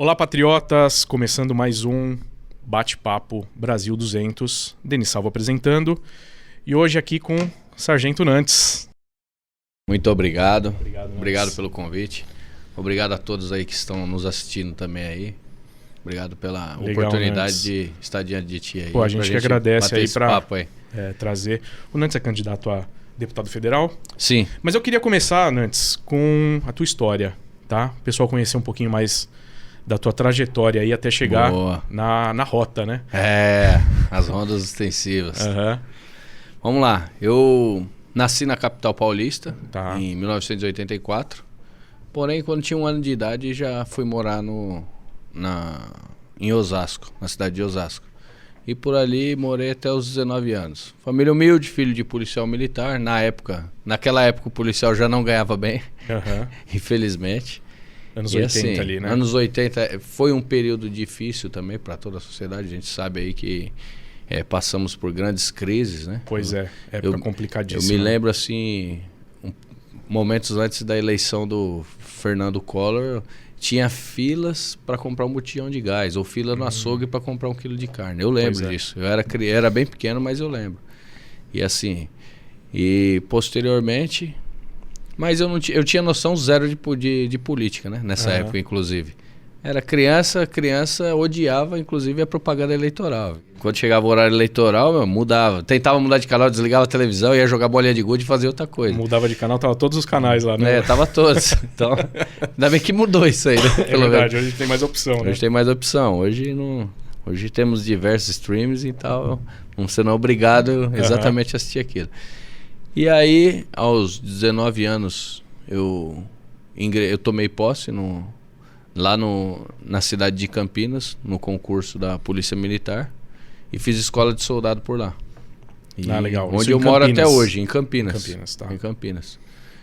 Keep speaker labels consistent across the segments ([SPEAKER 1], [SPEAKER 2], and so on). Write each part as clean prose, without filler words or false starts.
[SPEAKER 1] Olá, patriotas! Começando mais um Bate-Papo Brasil 200. Denis Salvo apresentando. E hoje aqui com Sargento Nantes.
[SPEAKER 2] Muito obrigado.
[SPEAKER 1] Obrigado
[SPEAKER 2] Pelo convite. Obrigado a todos aí que estão nos assistindo também aí. Obrigado pela oportunidade
[SPEAKER 1] Nantes.
[SPEAKER 2] de estar diante de ti aí.
[SPEAKER 1] Pô, a gente que agradece aí para
[SPEAKER 2] aí.
[SPEAKER 1] Trazer. O Nantes é candidato a deputado federal.
[SPEAKER 2] Sim.
[SPEAKER 1] Mas eu queria começar, Nantes, com a tua história, tá? O pessoal conhecer um pouquinho mais da tua trajetória aí até chegar na rota, né?
[SPEAKER 2] As rondas extensivas.
[SPEAKER 1] Uhum.
[SPEAKER 2] Vamos lá. Eu nasci na capital paulista,
[SPEAKER 1] Tá.
[SPEAKER 2] em 1984. Porém, quando tinha 1 ano de idade, já fui morar em Osasco, na cidade de Osasco. E por ali morei até os 19 anos. Família humilde, filho de policial militar. Naquela época o policial já não ganhava bem, infelizmente.
[SPEAKER 1] Anos
[SPEAKER 2] E
[SPEAKER 1] 80
[SPEAKER 2] assim,
[SPEAKER 1] ali, né?
[SPEAKER 2] Anos 80 foi um período difícil também para toda a sociedade. A gente sabe aí que passamos por grandes crises, né?
[SPEAKER 1] Pois é, época complicadíssima.
[SPEAKER 2] Eu me lembro assim, momentos antes da eleição do Fernando Collor, tinha filas para comprar um botijão de gás, ou fila no açougue para comprar 1 quilo de carne. Eu lembro disso. Eu era bem pequeno, mas eu lembro. E assim, posteriormente... Mas eu tinha noção zero de política, né? Nessa época, inclusive. Era criança odiava, inclusive, a propaganda eleitoral. Quando chegava o horário eleitoral, mudava. Tentava mudar de canal, desligava a televisão, ia jogar bolinha de gude e fazia outra coisa.
[SPEAKER 1] Mudava de canal, tava todos os canais lá, né?
[SPEAKER 2] Tava todos. Então, ainda bem que mudou isso aí, né?
[SPEAKER 1] É verdade, hoje tem mais opção, né?
[SPEAKER 2] Hoje tem mais opção. Hoje temos diversos streams e tal. Você não é obrigado exatamente a assistir aquilo. E aí, aos 19 anos, eu tomei posse na cidade de Campinas, no concurso da Polícia Militar, e fiz escola de soldado por lá.
[SPEAKER 1] Legal.
[SPEAKER 2] Onde eu moro até hoje, em Campinas.
[SPEAKER 1] Tá.
[SPEAKER 2] Em Campinas.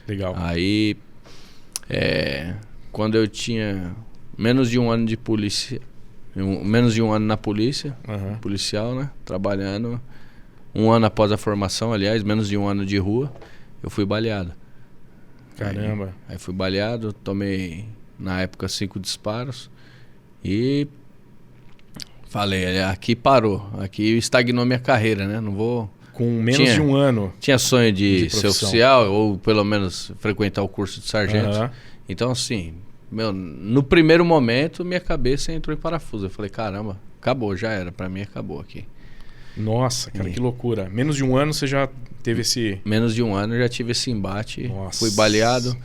[SPEAKER 1] Legal.
[SPEAKER 2] Aí, quando eu tinha menos de 1 ano de polícia, menos de 1 ano na polícia, policial, né, trabalhando... 1 ano após a formação, aliás, menos de 1 ano de rua, eu fui baleado.
[SPEAKER 1] Caramba.
[SPEAKER 2] Aí fui baleado, tomei, na época, 5 disparos e falei, aqui parou, aqui estagnou minha carreira, né? Não vou...
[SPEAKER 1] Com menos de 1 ano.
[SPEAKER 2] Tinha sonho de ser oficial ou pelo menos frequentar o curso de sargento. Então, assim, no primeiro momento, minha cabeça entrou em parafuso. Eu falei, caramba, acabou, já era, pra mim acabou aqui.
[SPEAKER 1] Nossa, cara, que loucura. Menos de 1 ano você já teve esse...
[SPEAKER 2] Menos de 1 ano eu já tive esse embate.
[SPEAKER 1] Nossa.
[SPEAKER 2] Fui baleado.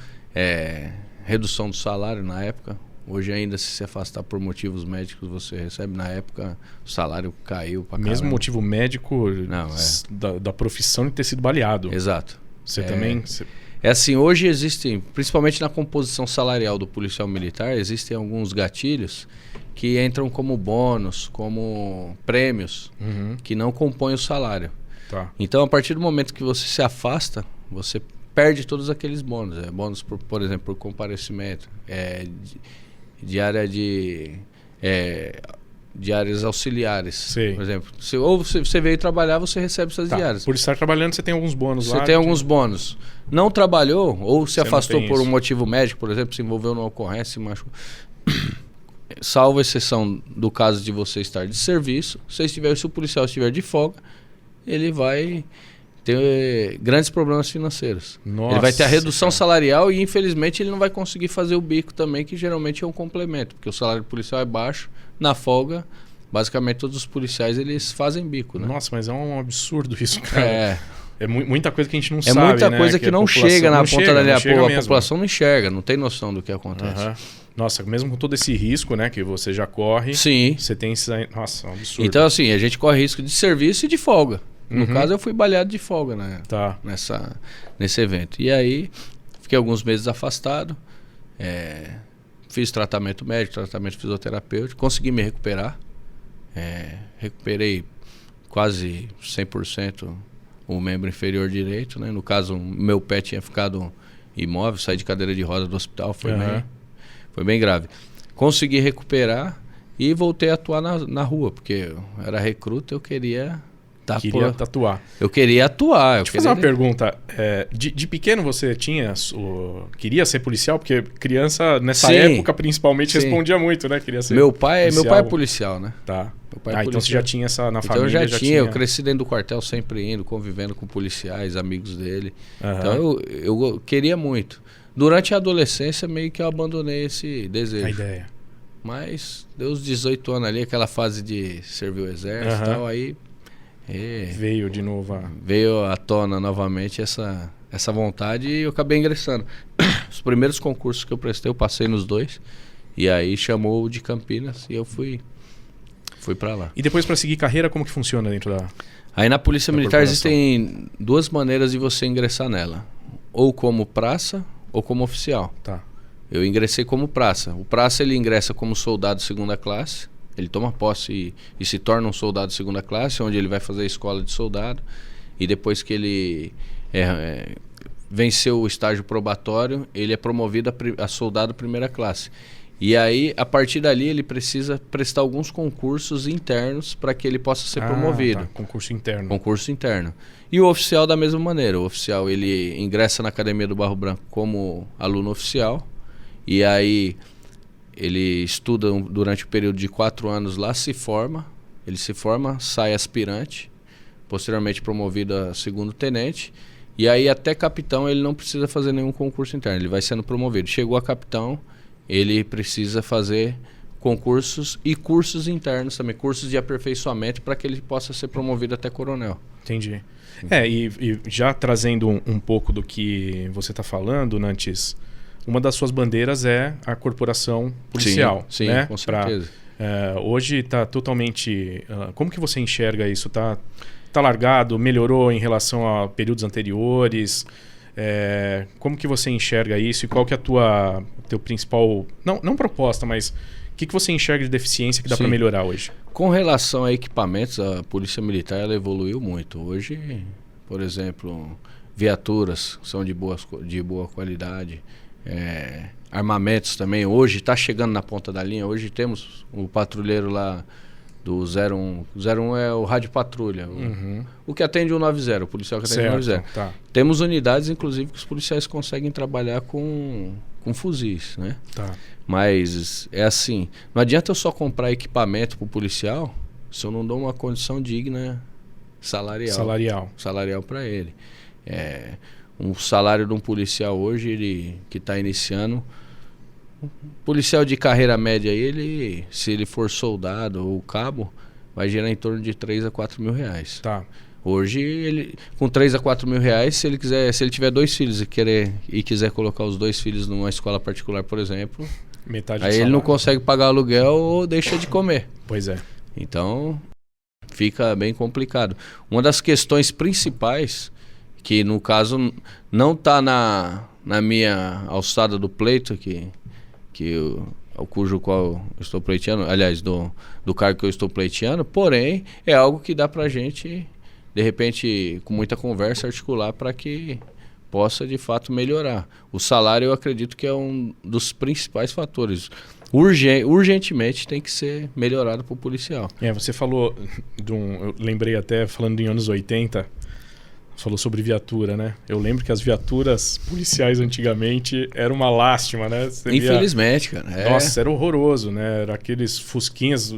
[SPEAKER 2] Redução do salário na época. Hoje ainda, se afastar por motivos médicos, você recebe. Na época, o salário caiu pra caramba.
[SPEAKER 1] Mesmo motivo médico da profissão de ter sido baleado.
[SPEAKER 2] Exato.
[SPEAKER 1] Você também...
[SPEAKER 2] assim, hoje existem, principalmente na composição salarial do policial militar, existem alguns gatilhos que entram como bônus, como prêmios, que não compõem o salário.
[SPEAKER 1] Tá.
[SPEAKER 2] Então, a partir do momento que você se afasta, você perde todos aqueles bônus. Bônus, por exemplo, por comparecimento, diárias auxiliares.
[SPEAKER 1] Sei.
[SPEAKER 2] Por exemplo, ou você veio trabalhar, você recebe essas diárias.
[SPEAKER 1] Por estar trabalhando, você tem alguns bônus lá?
[SPEAKER 2] Você tem alguns bônus. Não trabalhou, ou se afastou por um
[SPEAKER 1] isso.
[SPEAKER 2] motivo médico, por exemplo, se envolveu numa ocorrência, se machucou. Salvo exceção do caso de você estar de serviço, se o policial estiver de folga, ele vai ter grandes problemas financeiros.
[SPEAKER 1] Nossa,
[SPEAKER 2] ele vai ter a redução salarial e, infelizmente, ele não vai conseguir fazer o bico também, que geralmente é um complemento, porque o salário policial é baixo. Na folga, basicamente todos os policiais eles fazem bico, né?
[SPEAKER 1] Nossa, mas é um absurdo isso, cara. É muita coisa que a gente não sabe,
[SPEAKER 2] É muita
[SPEAKER 1] né?
[SPEAKER 2] coisa que não chega na ponta da linha. A população não enxerga, não tem noção do que acontece.
[SPEAKER 1] Nossa, mesmo com todo esse risco, né, que você já corre,
[SPEAKER 2] sim,
[SPEAKER 1] você tem esse... Nossa, é um absurdo.
[SPEAKER 2] Então, assim, a gente corre risco de serviço e de folga. No caso, eu fui baleado de folga, né?
[SPEAKER 1] Tá.
[SPEAKER 2] Nesse evento. E aí, fiquei alguns meses afastado, fiz tratamento médico, tratamento fisioterapêutico, consegui me recuperar. Recuperei quase 100% o membro inferior direito, né? No caso, meu pé tinha ficado imóvel, saí de cadeira de roda do hospital, foi bem grave. Consegui recuperar e voltei a atuar na rua, porque eu era recruta, eu queria
[SPEAKER 1] Queria tatuar.
[SPEAKER 2] Eu queria atuar.
[SPEAKER 1] Deixa eu fazer uma pergunta. De pequeno você queria ser policial? Porque criança, nessa época, principalmente, respondia muito, né? Queria ser
[SPEAKER 2] meu pai é policial, né?
[SPEAKER 1] Tá.
[SPEAKER 2] Meu pai é policial.
[SPEAKER 1] Então você já tinha essa na família?
[SPEAKER 2] Então eu já tinha. Eu cresci dentro do quartel, sempre indo, convivendo com policiais, amigos dele. Então eu queria muito. Durante a adolescência, meio que eu abandonei esse desejo.
[SPEAKER 1] A ideia.
[SPEAKER 2] Mas deu os 18 anos ali, aquela fase de servir o exército e tal, aí...
[SPEAKER 1] veio de novo.
[SPEAKER 2] Veio à tona novamente essa vontade e eu acabei ingressando. Os primeiros concursos que eu prestei, eu passei nos 2. E aí chamou o de Campinas e eu fui para lá.
[SPEAKER 1] E depois para seguir carreira, como que funciona dentro da...
[SPEAKER 2] Aí na Polícia Militar existem 2 maneiras de você ingressar nela. Ou como praça ou como oficial.
[SPEAKER 1] Tá.
[SPEAKER 2] Eu ingressei como praça. O praça ele ingressa como soldado 2ª classe. Ele toma posse e se torna um soldado 2ª classe, onde ele vai fazer a escola de soldado. E depois que ele venceu o estágio probatório, ele é promovido a soldado 1ª classe. E aí, a partir dali, ele precisa prestar alguns concursos internos para que ele possa ser promovido.
[SPEAKER 1] Tá. Concurso interno.
[SPEAKER 2] Concurso interno. E o oficial da mesma maneira. O oficial ele ingressa na Academia do Barro Branco como aluno oficial. E aí... ele estuda durante o período de 4 anos lá, se forma, sai aspirante, posteriormente promovido a 2º tenente, e aí até capitão ele não precisa fazer nenhum concurso interno, ele vai sendo promovido. Chegou a capitão, ele precisa fazer concursos e cursos internos também, cursos de aperfeiçoamento para que ele possa ser promovido até coronel.
[SPEAKER 1] Entendi. E já trazendo um pouco do que você está falando, Nantes, uma das suas bandeiras é a corporação policial.
[SPEAKER 2] Sim,
[SPEAKER 1] né?
[SPEAKER 2] Com certeza.
[SPEAKER 1] Hoje está totalmente... como que você enxerga isso? Tá largado? Melhorou em relação a períodos anteriores? Como que você enxerga isso? E qual que é a teu principal... Não proposta, mas o que você enxerga de deficiência que dá para melhorar hoje?
[SPEAKER 2] Com relação a equipamentos, a Polícia Militar ela evoluiu muito. Hoje, por exemplo, viaturas são de boa qualidade. Armamentos também, hoje está chegando na ponta da linha. Hoje temos o patrulheiro lá do 01. 01 é o rádio patrulha, o que atende o 90, o policial que atende o 90.
[SPEAKER 1] Tá.
[SPEAKER 2] Temos unidades, inclusive, que os policiais conseguem trabalhar com fuzis, né?
[SPEAKER 1] Tá.
[SPEAKER 2] Mas é assim, não adianta eu só comprar equipamento para o policial se eu não dou uma condição digna salarial para ele. Um salário de um policial hoje, ele que está iniciando, um policial de carreira média, se ele for soldado ou cabo, vai gerar em torno de 3 a 4 mil reais.
[SPEAKER 1] Tá.
[SPEAKER 2] Hoje, ele, com 3 a 4 mil reais, se ele tiver 2 filhos e quiser colocar os 2 filhos numa escola particular, por exemplo,
[SPEAKER 1] metade
[SPEAKER 2] aí ele não consegue pagar aluguel ou deixa de comer.
[SPEAKER 1] Pois é.
[SPEAKER 2] Então, fica bem complicado. Uma das questões principais, que no caso não está na minha alçada do pleito, cujo qual eu estou pleiteando, aliás, do cargo que eu estou pleiteando, porém, é algo que dá pra gente, de repente, com muita conversa, articular para que possa, de fato, melhorar. O salário, eu acredito que é um dos principais fatores. Urgentemente tem que ser melhorado para o policial.
[SPEAKER 1] Você falou, eu lembrei até, falando em anos 80, falou sobre viatura, né? Eu lembro que as viaturas policiais antigamente eram uma lástima, né?
[SPEAKER 2] Infelizmente, cara.
[SPEAKER 1] Nossa, era horroroso, né? Era aqueles fusquinhas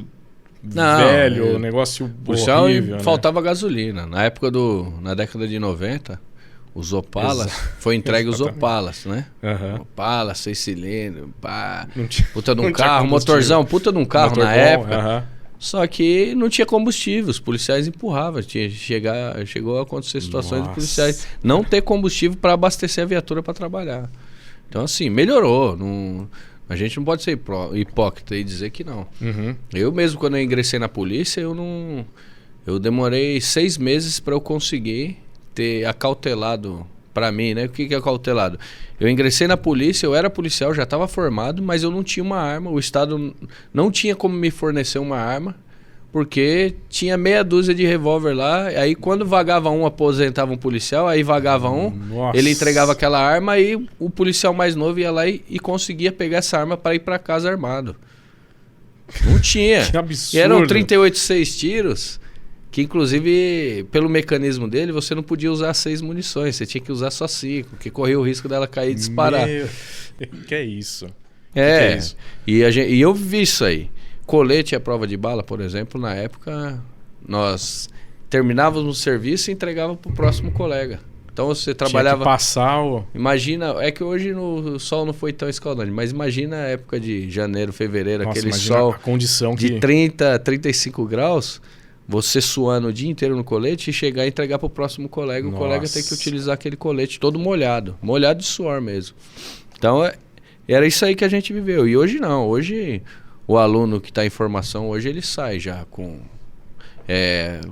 [SPEAKER 1] velho, negócio
[SPEAKER 2] policial
[SPEAKER 1] horrível.
[SPEAKER 2] Faltava gasolina. Na década de 90, os Opalas, foi entregue os Opalas, né? Opala, 6 cilindros, puta de um carro, motorzão, puta de um carro na época. Só que não tinha combustível, os policiais empurravam. Chegou a acontecer situações de policiais não ter combustível para abastecer a viatura para trabalhar. Então, assim, melhorou. A gente não pode ser hipócrita e dizer que não. Eu mesmo, quando eu ingressei na polícia, eu demorei 6 meses para eu conseguir ter acautelado para mim, né? O que é acautelado? Eu ingressei na polícia, eu era policial, já estava formado, mas eu não tinha uma arma. O Estado não tinha como me fornecer uma arma, porque tinha meia dúzia de revólver lá. Aí quando vagava um, aposentava um policial, aí vagava um, ele entregava aquela arma, aí o policial mais novo ia lá e conseguia pegar essa arma para ir para casa armado. Não tinha.
[SPEAKER 1] Que absurdo.
[SPEAKER 2] E eram 38 6 tiros. Que inclusive, pelo mecanismo dele, você não podia usar 6 munições, você tinha que usar só 5, porque corria o risco dela cair e disparar.
[SPEAKER 1] Que é isso?
[SPEAKER 2] Que é isso? E eu vi isso aí. Colete à prova de bala, por exemplo, na época, nós terminávamos o serviço e entregava para o próximo colega. Então você trabalhava...
[SPEAKER 1] Tinha que passar o...
[SPEAKER 2] Imagina, é que hoje o sol não foi tão escaldante, mas imagina a época de janeiro, fevereiro,
[SPEAKER 1] Nossa,
[SPEAKER 2] aquele sol
[SPEAKER 1] a condição
[SPEAKER 2] de
[SPEAKER 1] que...
[SPEAKER 2] 30, 35 graus, você suando o dia inteiro no colete e chegar e entregar para o próximo colega.
[SPEAKER 1] Nossa.
[SPEAKER 2] O colega tem que utilizar aquele colete todo molhado de suor mesmo. Então era isso aí que a gente viveu. E hoje não, hoje o aluno que está em formação, hoje ele sai já com...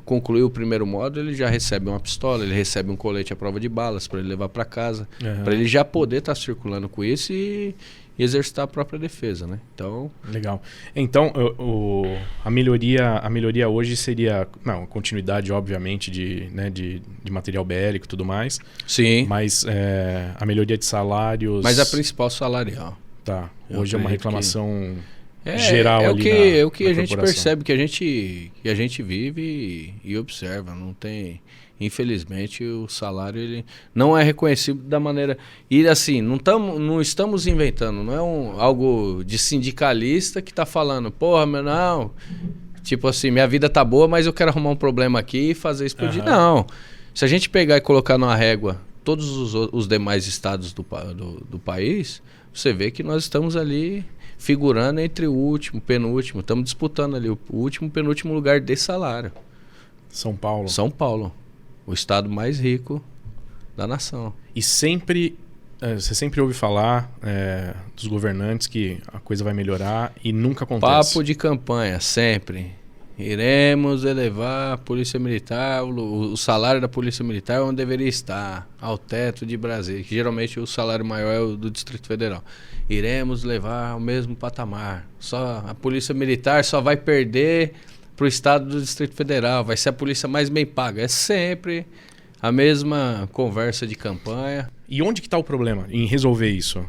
[SPEAKER 2] concluiu o primeiro módulo, ele já recebe uma pistola, ele recebe um colete à prova de balas para ele levar para casa, para ele já poder estar circulando com isso e exercitar a própria defesa, né? Então,
[SPEAKER 1] legal. Então, a melhoria hoje seria, não, continuidade, obviamente, de material bélico e tudo mais.
[SPEAKER 2] Sim.
[SPEAKER 1] Mas a melhoria de salários...
[SPEAKER 2] Mas a principal salarial.
[SPEAKER 1] Tá. Hoje é uma reclamação... geral ali
[SPEAKER 2] o que a gente percebe, que a gente vive e observa. Não tem, infelizmente, o salário ele não é reconhecido da maneira... E assim, não estamos inventando, não é algo de sindicalista que está falando, porra, meu, não, tipo assim, minha vida tá boa, mas eu quero arrumar um problema aqui e fazer explodir. Não. Se a gente pegar e colocar numa régua todos os demais estados do país, você vê que nós estamos ali... figurando entre o último, penúltimo. Estamos disputando ali o último, penúltimo lugar de salário.
[SPEAKER 1] São Paulo.
[SPEAKER 2] São Paulo. O estado mais rico da nação.
[SPEAKER 1] E sempre... você sempre ouve falar dos governantes que a coisa vai melhorar e nunca acontece.
[SPEAKER 2] Papo de campanha, sempre. Iremos elevar a Polícia Militar, o salário da Polícia Militar onde deveria estar, ao teto de Brasília, que geralmente o salário maior é o do Distrito Federal. Iremos levar ao mesmo patamar. Só a Polícia Militar só vai perder para o estado do Distrito Federal, vai ser a polícia mais bem paga. É sempre a mesma conversa de campanha.
[SPEAKER 1] E onde que está o problema em resolver isso?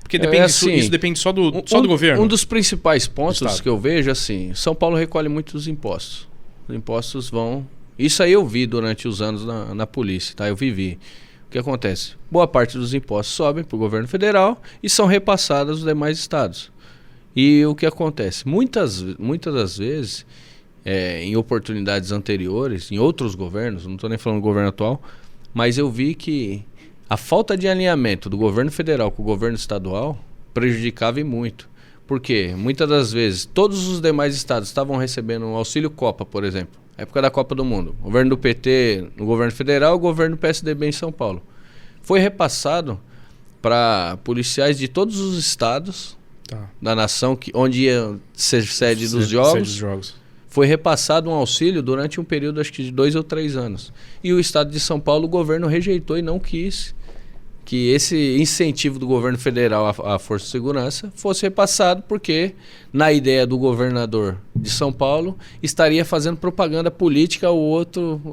[SPEAKER 1] Porque depende isso depende só do governo.
[SPEAKER 2] Um dos principais pontos que eu vejo, assim, São Paulo recolhe muitos impostos. Os impostos vão... Isso aí eu vi durante os anos na polícia, tá? Eu vivi. O que acontece? Boa parte dos impostos sobem para o governo federal e são repassados aos demais estados. E o que acontece? Muitas das vezes, em oportunidades anteriores, em outros governos, não estou nem falando do governo atual, mas eu vi que a falta de alinhamento do governo federal com o governo estadual prejudicava e muito. Porque muitas das vezes todos os demais estados estavam recebendo um auxílio Copa, por exemplo. Época da Copa do Mundo. O governo do PT no governo federal, o governo do PSDB em São Paulo. Foi repassado para policiais de todos os estados da nação onde ia ser sede dos jogos. Foi repassado um auxílio durante um período, acho que de 2 ou 3 anos. E o estado de São Paulo, o governo rejeitou e não quis que esse incentivo do governo federal à Força de Segurança fosse repassado, porque, na ideia do governador de São Paulo, estaria fazendo propaganda política o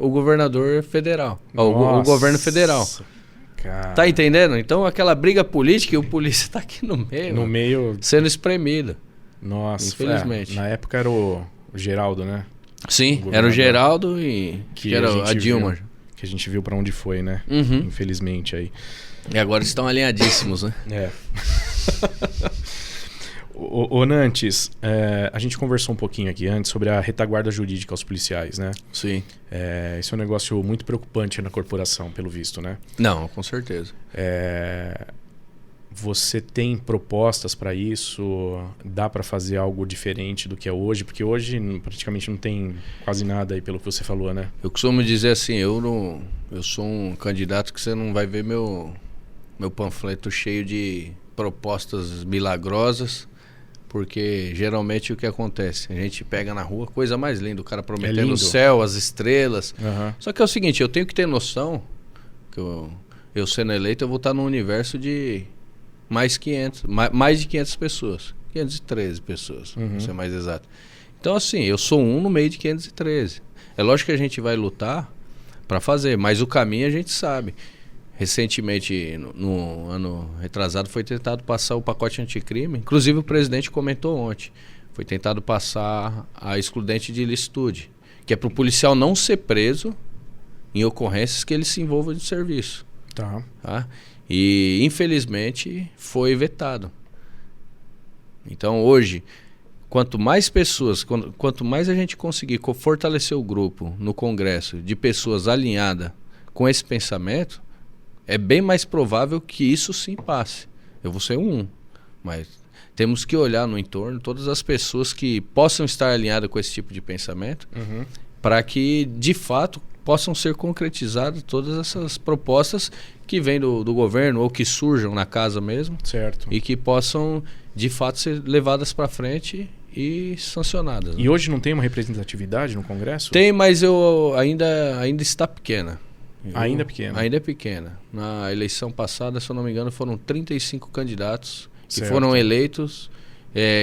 [SPEAKER 2] governador federal, o governo federal.
[SPEAKER 1] Cara.
[SPEAKER 2] Tá entendendo? Então, aquela briga política e o polícia tá aqui no meio, sendo espremido.
[SPEAKER 1] Nossa,
[SPEAKER 2] infelizmente.
[SPEAKER 1] Na época era o Geraldo, né?
[SPEAKER 2] Sim, era o Geraldo e que era a Dilma.
[SPEAKER 1] Que a gente viu pra onde foi, né? Infelizmente aí.
[SPEAKER 2] E agora estão alinhadíssimos, né?
[SPEAKER 1] Ô Nantes, a gente conversou um pouquinho aqui antes sobre a retaguarda jurídica aos policiais, né?
[SPEAKER 2] Sim.
[SPEAKER 1] Isso é um negócio muito preocupante na corporação, pelo visto, né?
[SPEAKER 2] Não, com certeza.
[SPEAKER 1] Você tem propostas para isso? Dá para fazer algo diferente do que é hoje? Porque hoje praticamente não tem quase nada aí, pelo que você falou, né?
[SPEAKER 2] Eu costumo dizer assim, eu sou um candidato que você não vai ver meu panfleto cheio de propostas milagrosas, porque geralmente o que acontece? A gente pega na rua, coisa mais linda, o cara prometendo o céu, as estrelas. Só que é o seguinte, eu tenho que ter noção que eu sendo eleito, eu vou estar num universo de mais de 500 pessoas. 513 pessoas, para ser mais exato. Então assim, eu sou um no meio de 513. É lógico que a gente vai lutar para fazer, mas o caminho a gente sabe. Recentemente, no ano retrasado, foi tentado passar o pacote anticrime. Inclusive o presidente comentou ontem. Foi tentado passar a excludente de ilicitude, que é para o policial não ser preso em ocorrências que ele se envolva de serviço. Tá? E, infelizmente, foi vetado. Então, hoje, quanto mais pessoas, quanto mais a gente conseguir fortalecer o grupo no Congresso de pessoas alinhadas com esse pensamento, é bem mais provável que isso sim passe. Eu vou ser mas temos que olhar no entorno todas as pessoas que possam estar alinhadas com esse tipo de pensamento, para que, de fato, possam ser concretizadas todas essas propostas que vêm do governo ou que surjam na casa mesmo.
[SPEAKER 1] Certo.
[SPEAKER 2] E que possam, de fato, ser levadas para frente e sancionadas.
[SPEAKER 1] E hoje não tem uma representatividade no Congresso?
[SPEAKER 2] Tem, mas ainda está pequena.
[SPEAKER 1] Ainda é pequena?
[SPEAKER 2] Ainda é pequena. Na eleição passada, se eu não me engano, foram 35 candidatos que
[SPEAKER 1] certo.
[SPEAKER 2] Foram eleitos,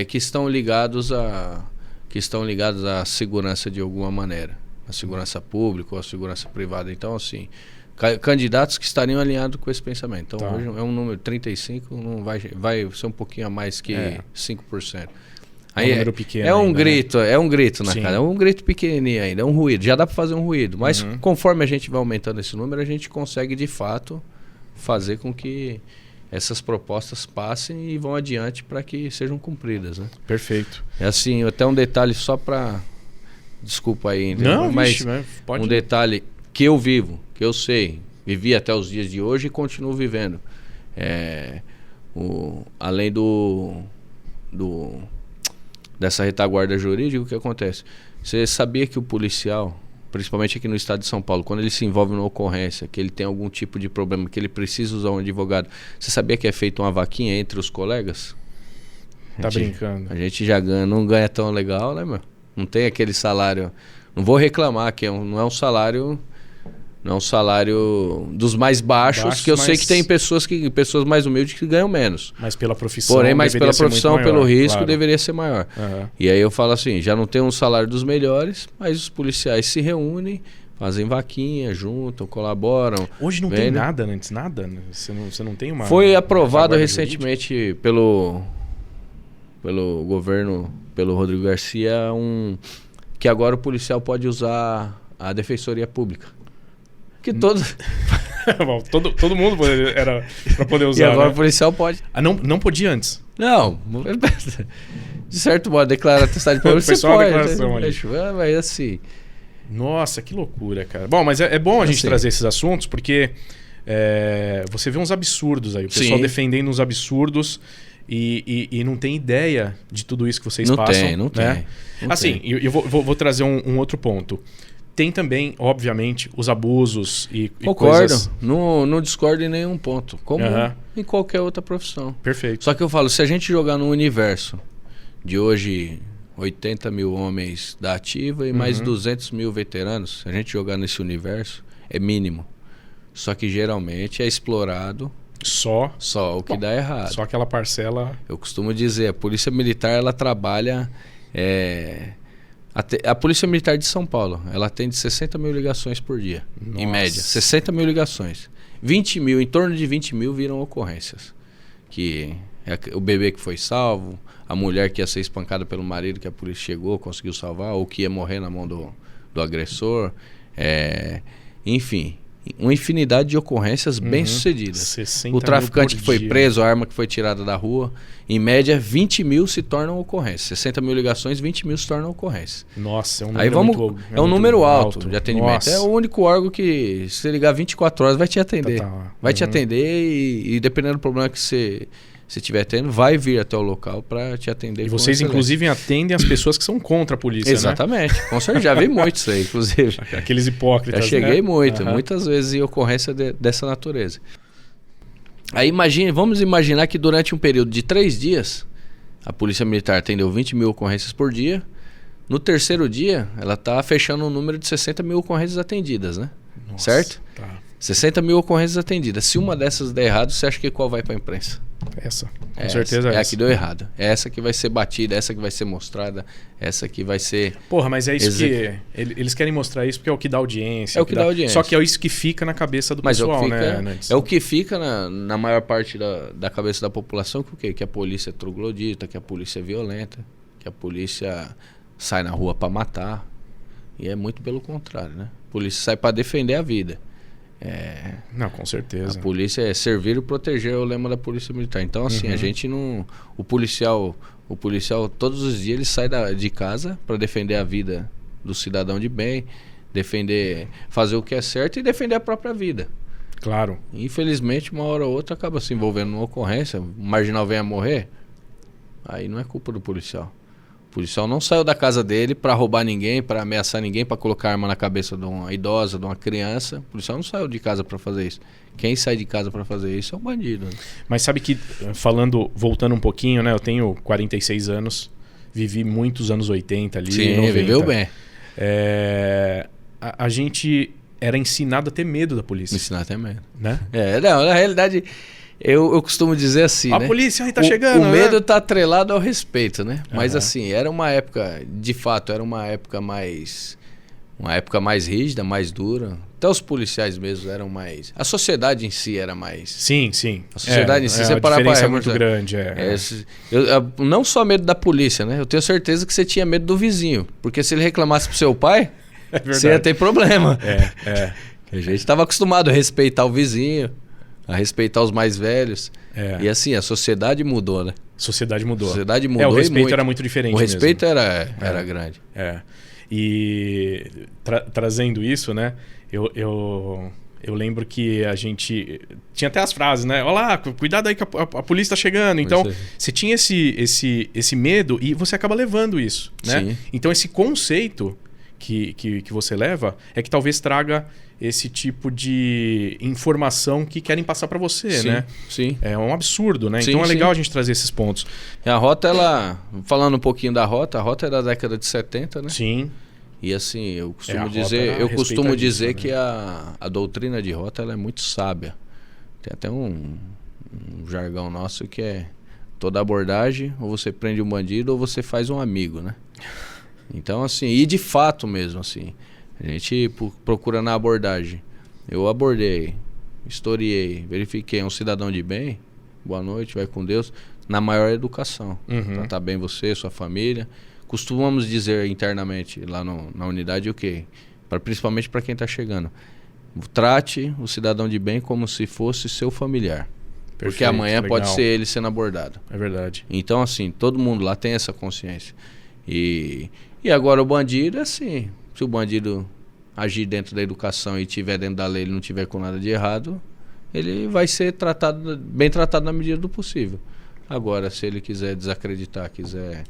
[SPEAKER 2] que estão ligados à segurança de alguma maneira. A segurança pública ou a segurança privada. Então, assim, candidatos que estariam alinhados com esse pensamento. Então, hoje é um número 35, não vai ser um pouquinho a mais que 5%.
[SPEAKER 1] Aí um número pequeno.
[SPEAKER 2] É um
[SPEAKER 1] ainda,
[SPEAKER 2] grito,
[SPEAKER 1] né?
[SPEAKER 2] É um grito na casa. É um grito pequenininho ainda, é um ruído. Já dá para fazer um ruído. Mas conforme a gente vai aumentando esse número, a gente consegue, de fato, fazer com que essas propostas passem e vão adiante para que sejam cumpridas, né?
[SPEAKER 1] Perfeito.
[SPEAKER 2] É assim, até um detalhe só para... Desculpa aí,
[SPEAKER 1] não,
[SPEAKER 2] mas
[SPEAKER 1] pode...
[SPEAKER 2] um detalhe que eu vivo, que eu sei, vivi até os dias de hoje e continuo vivendo. Além dessa retaguarda jurídica, o que acontece? Você sabia que o policial, principalmente aqui no estado de São Paulo, quando ele se envolve numa ocorrência, que ele tem algum tipo de problema, que ele precisa usar um advogado, você sabia que é feita uma vaquinha entre os colegas?
[SPEAKER 1] Brincando.
[SPEAKER 2] A gente já não ganha tão legal, né, meu? Não tem aquele salário. Não vou reclamar que não é um salário dos mais baixos, que eu sei que tem pessoas mais humildes que ganham menos.
[SPEAKER 1] Mas pela profissão.
[SPEAKER 2] Porém, mas pela profissão,
[SPEAKER 1] maior,
[SPEAKER 2] pelo risco,
[SPEAKER 1] claro.
[SPEAKER 2] deveria ser maior. E aí eu falo assim, já não tem um salário dos melhores, mas os policiais se reúnem, fazem vaquinha, juntam, colaboram.
[SPEAKER 1] Hoje não tem nada antes, nada? Você não tem uma...
[SPEAKER 2] Foi aprovado recentemente pelo governo, pelo Rodrigo Garcia, que agora o policial pode usar a defensoria pública. Que todo
[SPEAKER 1] mundo era para poder usar.
[SPEAKER 2] E agora,
[SPEAKER 1] né?
[SPEAKER 2] O policial pode.
[SPEAKER 1] Não podia antes.
[SPEAKER 2] Não. De certo modo, declarar atestado de pobreza, você pode.
[SPEAKER 1] Declaração ali.
[SPEAKER 2] Mas assim...
[SPEAKER 1] Nossa, que loucura, cara. Bom, mas é bom a gente trazer esses assuntos, porque você vê uns absurdos aí. O pessoal defendendo uns absurdos e não tem ideia de tudo isso que vocês passam.
[SPEAKER 2] Não tem.
[SPEAKER 1] Assim, eu vou trazer um outro ponto. Tem também, obviamente, os abusos e
[SPEAKER 2] Concordo.
[SPEAKER 1] Coisas...
[SPEAKER 2] Não discordo em nenhum ponto. Como em qualquer outra profissão.
[SPEAKER 1] Perfeito.
[SPEAKER 2] Só que eu falo, se a gente jogar no universo de hoje 80 mil homens da ativa e mais 200 mil veteranos, se a gente jogar nesse universo, é mínimo. Só que geralmente é explorado só o que dá errado.
[SPEAKER 1] Só aquela parcela...
[SPEAKER 2] Eu costumo dizer, a Polícia Militar, ela trabalha... A Polícia Militar de São Paulo, ela atende 60 mil ligações por dia, em média. 60 mil ligações. 20 mil, em torno de 20 mil viram ocorrências. Que é o bebê que foi salvo, a mulher que ia ser espancada pelo marido, que a polícia chegou, conseguiu salvar, ou que ia morrer na mão do agressor. Enfim, uma infinidade de ocorrências bem-sucedidas. O traficante que foi preso, a arma que foi tirada da rua, em média, 20 mil se tornam ocorrências. 60 mil ligações, 20 mil se tornam ocorrências.
[SPEAKER 1] Nossa, é um número
[SPEAKER 2] é um número alto de atendimento. Nossa. É o único órgão que, se você ligar 24 horas, vai te atender. Vai te atender e dependendo do problema que você estiver tendo, vai vir até o local para te atender.
[SPEAKER 1] E vocês, inclusive, atendem as pessoas que são contra a polícia,
[SPEAKER 2] Exatamente. Com certeza, já vi muito isso aí, inclusive.
[SPEAKER 1] Aqueles hipócritas,
[SPEAKER 2] já cheguei muitas vezes em ocorrência dessa natureza. Aí vamos imaginar que durante um período de 3 dias, a Polícia Militar atendeu 20 mil ocorrências por dia. No terceiro dia, ela está fechando um número de 60 mil ocorrências atendidas, né?
[SPEAKER 1] Nossa,
[SPEAKER 2] certo?
[SPEAKER 1] Tá.
[SPEAKER 2] 60 mil ocorrências atendidas. Se uma dessas der errado, você acha que qual vai para a imprensa?
[SPEAKER 1] Essa. Com certeza
[SPEAKER 2] é essa. É a que deu errado. É essa que vai ser batida, essa que vai ser mostrada, essa que vai ser...
[SPEAKER 1] Porra, mas é isso que... Eles querem mostrar isso porque é o que dá audiência.
[SPEAKER 2] É o que dá audiência.
[SPEAKER 1] Só que é isso que fica na cabeça do pessoal, né?
[SPEAKER 2] É o que fica na maior parte da cabeça da população, que o quê? Que a polícia é troglodita, que a polícia é violenta, que a polícia sai na rua para matar. E é muito pelo contrário, né? A polícia sai para defender a vida.
[SPEAKER 1] Não, com certeza.
[SPEAKER 2] A polícia é servir e proteger, é o lema da polícia militar. Então, assim, a gente não... O policial, todos os dias, ele sai de casa para defender a vida do cidadão de bem, fazer o que é certo e defender a própria vida.
[SPEAKER 1] Claro.
[SPEAKER 2] Infelizmente, uma hora ou outra acaba se envolvendo numa ocorrência, o marginal vem a morrer, aí não é culpa do policial. O policial não saiu da casa dele para roubar ninguém, para ameaçar ninguém, para colocar arma na cabeça de uma idosa, de uma criança. O policial não saiu de casa para fazer isso. Quem sai de casa para fazer isso é o bandido. Né?
[SPEAKER 1] Mas sabe que, voltando um pouquinho, né? Eu tenho 46 anos, vivi muitos anos 80 ali.
[SPEAKER 2] Sim,
[SPEAKER 1] 90.
[SPEAKER 2] Viveu bem.
[SPEAKER 1] A gente era ensinado a ter medo da polícia.
[SPEAKER 2] Ensinar a ter medo.
[SPEAKER 1] Né?
[SPEAKER 2] Não, na realidade... Eu costumo dizer assim,
[SPEAKER 1] a
[SPEAKER 2] né?
[SPEAKER 1] polícia aí tá chegando,
[SPEAKER 2] o medo
[SPEAKER 1] né?
[SPEAKER 2] tá atrelado ao respeito, né? Mas assim, era uma época, de fato, era uma época mais rígida, mais dura. Até os policiais mesmo eram mais... A sociedade em si era mais...
[SPEAKER 1] Sim, sim.
[SPEAKER 2] A sociedade em si, você
[SPEAKER 1] a
[SPEAKER 2] parar
[SPEAKER 1] diferença
[SPEAKER 2] pra...
[SPEAKER 1] é muito grande.
[SPEAKER 2] Não só medo da polícia, né? Eu tenho certeza que você tinha medo do vizinho. Porque se ele reclamasse pro seu pai, você ia ter problema. A gente estava acostumado a respeitar o vizinho, a respeitar os mais velhos. E assim, a sociedade mudou, né?
[SPEAKER 1] A sociedade mudou.
[SPEAKER 2] O
[SPEAKER 1] respeito era muito diferente.
[SPEAKER 2] O respeito
[SPEAKER 1] mesmo.
[SPEAKER 2] era grande.
[SPEAKER 1] E trazendo isso, né? Eu lembro que a gente... Tinha até as frases, né? Olha lá, cuidado aí que a polícia tá chegando. Então, você tinha esse medo e você acaba levando isso, né?
[SPEAKER 2] Sim.
[SPEAKER 1] Então, esse conceito que você leva é que talvez traga esse tipo de informação que querem passar para você, né?
[SPEAKER 2] Sim.
[SPEAKER 1] É um absurdo, né?
[SPEAKER 2] Sim,
[SPEAKER 1] então é legal a gente trazer esses pontos.
[SPEAKER 2] E a rota, falando um pouquinho da rota, a rota é da década de 70, né?
[SPEAKER 1] Sim.
[SPEAKER 2] E assim, eu costumo dizer que a doutrina de rota ela é muito sábia. Tem até um jargão nosso que é: toda abordagem, ou você prende um bandido ou você faz um amigo, né? Então, assim, e de fato mesmo, assim, a gente procura na abordagem. Eu abordei, historiei, verifiquei um cidadão de bem, boa noite, vai com Deus, na maior educação. Tratar bem você, sua família. Costumamos dizer internamente lá na unidade o quê? Principalmente para quem está chegando. Trate o cidadão de bem como se fosse seu familiar. Perfeito, porque amanhã legal. Pode ser ele sendo abordado. É verdade. Então, assim, todo mundo lá tem essa consciência. E agora o bandido é assim, se o bandido agir dentro da educação e estiver dentro da lei, ele não tiver com nada de errado, ele vai ser bem tratado na medida do possível. Agora, se ele quiser desacreditar, quiser,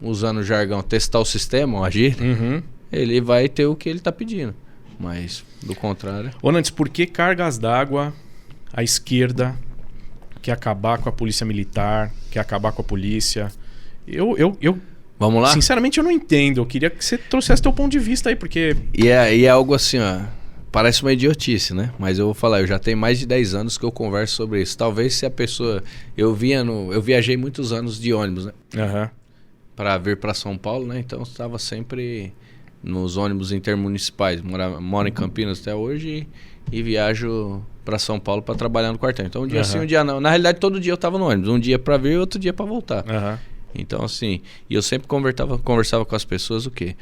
[SPEAKER 2] usando o jargão, testar o sistema, agir, ele vai ter o que ele está pedindo. Mas, do contrário...
[SPEAKER 1] Ô Nantes, por que cargas d'água à esquerda quer acabar com a polícia militar, quer acabar com a polícia...
[SPEAKER 2] Vamos lá?
[SPEAKER 1] Sinceramente, eu não entendo. Eu queria que você trouxesse teu ponto de vista aí, porque...
[SPEAKER 2] E é algo assim, ó... Parece uma idiotice, né? Mas eu vou falar, eu já tenho mais de 10 anos que eu converso sobre isso. Talvez se a pessoa... Eu viajei muitos anos de ônibus, né? Para vir para São Paulo, né? Então eu estava sempre nos ônibus intermunicipais. Moro em Campinas até hoje e viajo para São Paulo para trabalhar no quartel. Então um dia sim, um dia não. Na realidade, todo dia eu estava no ônibus. Um dia para vir e outro dia para voltar. Então, assim, e eu sempre conversava com as pessoas o quê?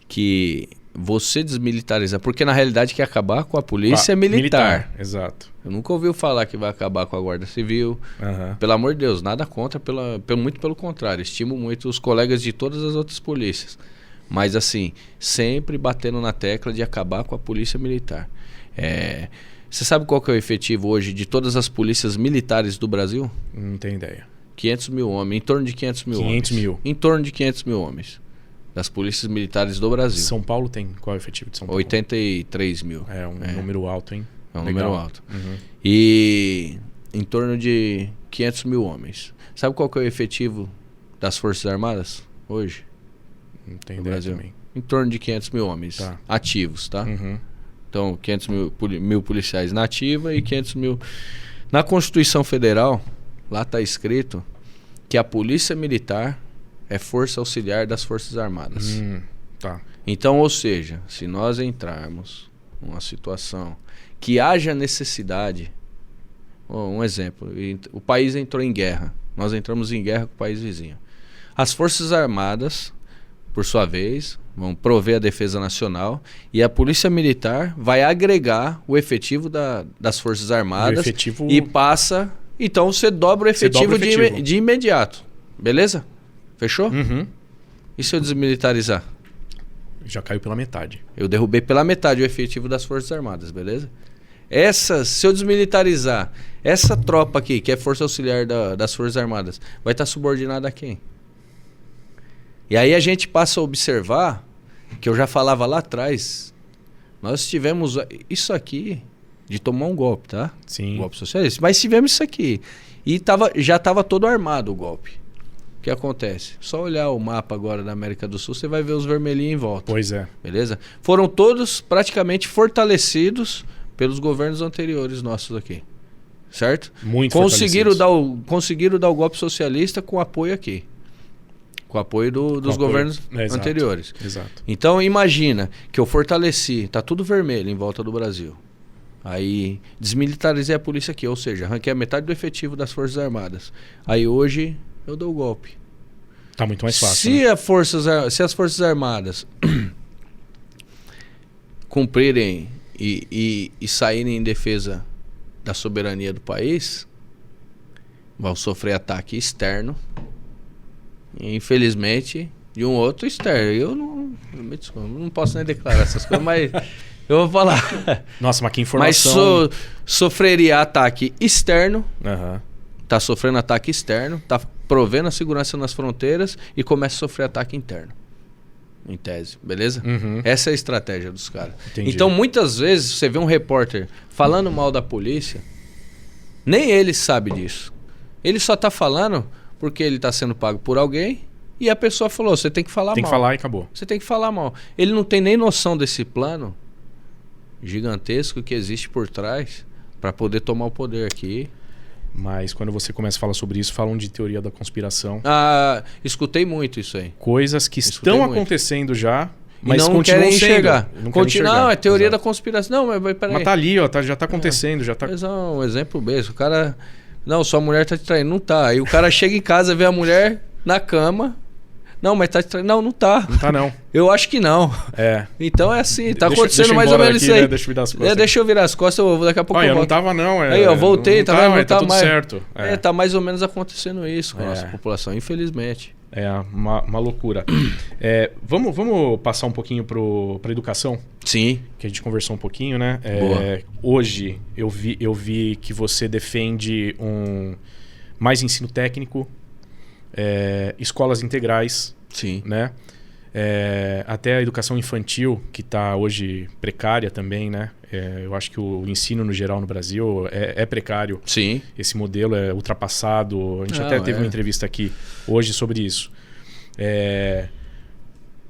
[SPEAKER 2] Que você desmilitarizar, porque na realidade quer acabar com a polícia militar.
[SPEAKER 1] Exato.
[SPEAKER 2] Eu nunca ouvi falar que vai acabar com a Guarda Civil. Pelo amor de Deus, nada contra, muito pelo contrário. Estimo muito os colegas de todas as outras polícias. Mas assim, sempre batendo na tecla de acabar com a polícia militar. Você sabe qual que é o efetivo hoje de todas as polícias militares do Brasil?
[SPEAKER 1] Não tenho ideia.
[SPEAKER 2] 500 mil homens, em torno de 500 mil
[SPEAKER 1] 500
[SPEAKER 2] homens.
[SPEAKER 1] mil.
[SPEAKER 2] Em torno de 500 mil homens. Das polícias militares do Brasil.
[SPEAKER 1] São Paulo tem qual é o efetivo de São Paulo?
[SPEAKER 2] 83 mil.
[SPEAKER 1] É um número alto, hein?
[SPEAKER 2] É um número alto. E em torno de 500 mil homens. Sabe qual que é o efetivo das Forças Armadas hoje?
[SPEAKER 1] Não tem
[SPEAKER 2] no
[SPEAKER 1] ideia
[SPEAKER 2] Brasil?
[SPEAKER 1] também.
[SPEAKER 2] Em torno de 500 mil homens ativos, tá? Então, 500 mil policiais na ativa e 500 mil... Na Constituição Federal, lá está escrito que a Polícia Militar é força auxiliar das Forças Armadas. Então, ou seja, se nós entrarmos numa situação que haja necessidade... Um exemplo, o país entrou em guerra. Nós entramos em guerra com o país vizinho. As Forças Armadas por sua vez, vão prover a Defesa Nacional e a Polícia Militar vai agregar o efetivo das Forças Armadas e passa... Então você dobra o efetivo, de imediato. Beleza? Fechou?
[SPEAKER 1] Uhum.
[SPEAKER 2] E se eu desmilitarizar?
[SPEAKER 1] Já caiu pela metade.
[SPEAKER 2] Eu derrubei pela metade o efetivo das Forças Armadas, beleza? Se eu desmilitarizar, essa tropa aqui, que é Força Auxiliar das Forças Armadas, vai estar subordinada a quem? E aí a gente passa a observar, que eu já falava lá atrás, nós tivemos isso aqui de tomar um golpe, tá?
[SPEAKER 1] Sim.
[SPEAKER 2] Golpe socialista. Mas tivemos isso aqui. E já estava todo armado o golpe. O que acontece? Só olhar o mapa agora da América do Sul, você vai ver os vermelhinhos em volta.
[SPEAKER 1] Pois é.
[SPEAKER 2] Beleza? Foram todos praticamente fortalecidos pelos governos anteriores nossos aqui. Certo?
[SPEAKER 1] Muito
[SPEAKER 2] conseguiram dar o golpe socialista com apoio aqui. Com apoio dos governos anteriores.
[SPEAKER 1] Exato.
[SPEAKER 2] Então imagina que eu fortaleci, tá tudo vermelho em volta do Brasil. Aí desmilitarizei a polícia aqui, ou seja, arranquei a metade do efetivo das Forças Armadas. Aí hoje eu dou o golpe.
[SPEAKER 1] Tá muito mais fácil.
[SPEAKER 2] Se as Forças Armadas cumprirem e saírem em defesa da soberania do país, vão sofrer ataque externo. E, infelizmente, de um outro externo. Eu não posso nem declarar essas coisas, mas eu vou falar.
[SPEAKER 1] Nossa, mas que informação.
[SPEAKER 2] Mas sofreria ataque externo.
[SPEAKER 1] Uhum.
[SPEAKER 2] Tá sofrendo ataque externo, tá provendo a segurança nas fronteiras e começa a sofrer ataque interno. Em tese, beleza?
[SPEAKER 1] Uhum.
[SPEAKER 2] Essa é a estratégia dos caras.
[SPEAKER 1] Entendi.
[SPEAKER 2] Então, muitas vezes, você vê um repórter falando mal da polícia, nem ele sabe disso. Ele só tá falando porque ele está sendo pago por alguém e a pessoa falou, você tem que falar mal.
[SPEAKER 1] Tem que falar e acabou.
[SPEAKER 2] Você tem que falar mal. Ele não tem nem noção desse plano gigantesco que existe por trás para poder tomar o poder aqui.
[SPEAKER 1] Mas quando você começa a falar sobre isso, falam de teoria da conspiração.
[SPEAKER 2] Escutei muito isso aí.
[SPEAKER 1] Coisas que estão acontecendo já, mas
[SPEAKER 2] não
[SPEAKER 1] continuam
[SPEAKER 2] querem enxergar.
[SPEAKER 1] Não,
[SPEAKER 2] é teoria da conspiração. Não, mas peraí.
[SPEAKER 1] Mas tá ali, ó, já tá acontecendo. Já tá...
[SPEAKER 2] Mas um exemplo mesmo. O cara... Não, sua mulher tá te traindo. Não tá. Aí o cara chega em casa, vê a mulher na cama. Não, mas tá te traindo. Não tá.
[SPEAKER 1] Não tá, não.
[SPEAKER 2] Eu acho que não.
[SPEAKER 1] É.
[SPEAKER 2] Então é assim, tá acontecendo mais ou menos isso aí.
[SPEAKER 1] Né? Deixa eu virar as costas.
[SPEAKER 2] Deixa eu virar as costas, eu vou daqui a pouco.
[SPEAKER 1] Eu não tava, não.
[SPEAKER 2] Aí, ó, voltei, não tá vendo? Não
[SPEAKER 1] tá tudo
[SPEAKER 2] mais.
[SPEAKER 1] certo.
[SPEAKER 2] Tá mais ou menos acontecendo isso com a nossa população, infelizmente.
[SPEAKER 1] É uma loucura. Vamos passar um pouquinho pra educação?
[SPEAKER 2] Sim.
[SPEAKER 1] Que a gente conversou um pouquinho, né?
[SPEAKER 2] Boa.
[SPEAKER 1] Hoje eu vi que você defende mais ensino técnico, escolas integrais.
[SPEAKER 2] Sim.
[SPEAKER 1] Né? Até a educação infantil, que está hoje precária também, né? Eu acho que o ensino no geral no Brasil é precário.
[SPEAKER 2] Sim.
[SPEAKER 1] Esse modelo é ultrapassado. A gente até teve uma entrevista aqui hoje sobre isso.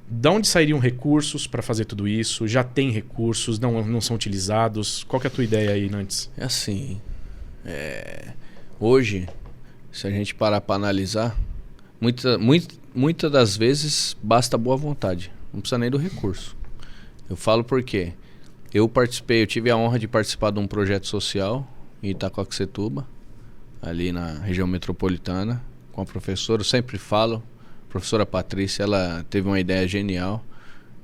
[SPEAKER 1] Da onde sairiam recursos para fazer tudo isso? Já tem recursos, não são utilizados? Qual que é a tua ideia aí, Nantes?
[SPEAKER 2] É assim, hoje, se a gente parar para analisar, muitas das vezes basta boa vontade, não precisa nem do recurso. Eu falo porque eu tive a honra de participar de um projeto social em Itacoaxetuba, ali na região metropolitana, com a professora, eu sempre falo, a professora Patrícia, ela teve uma ideia genial.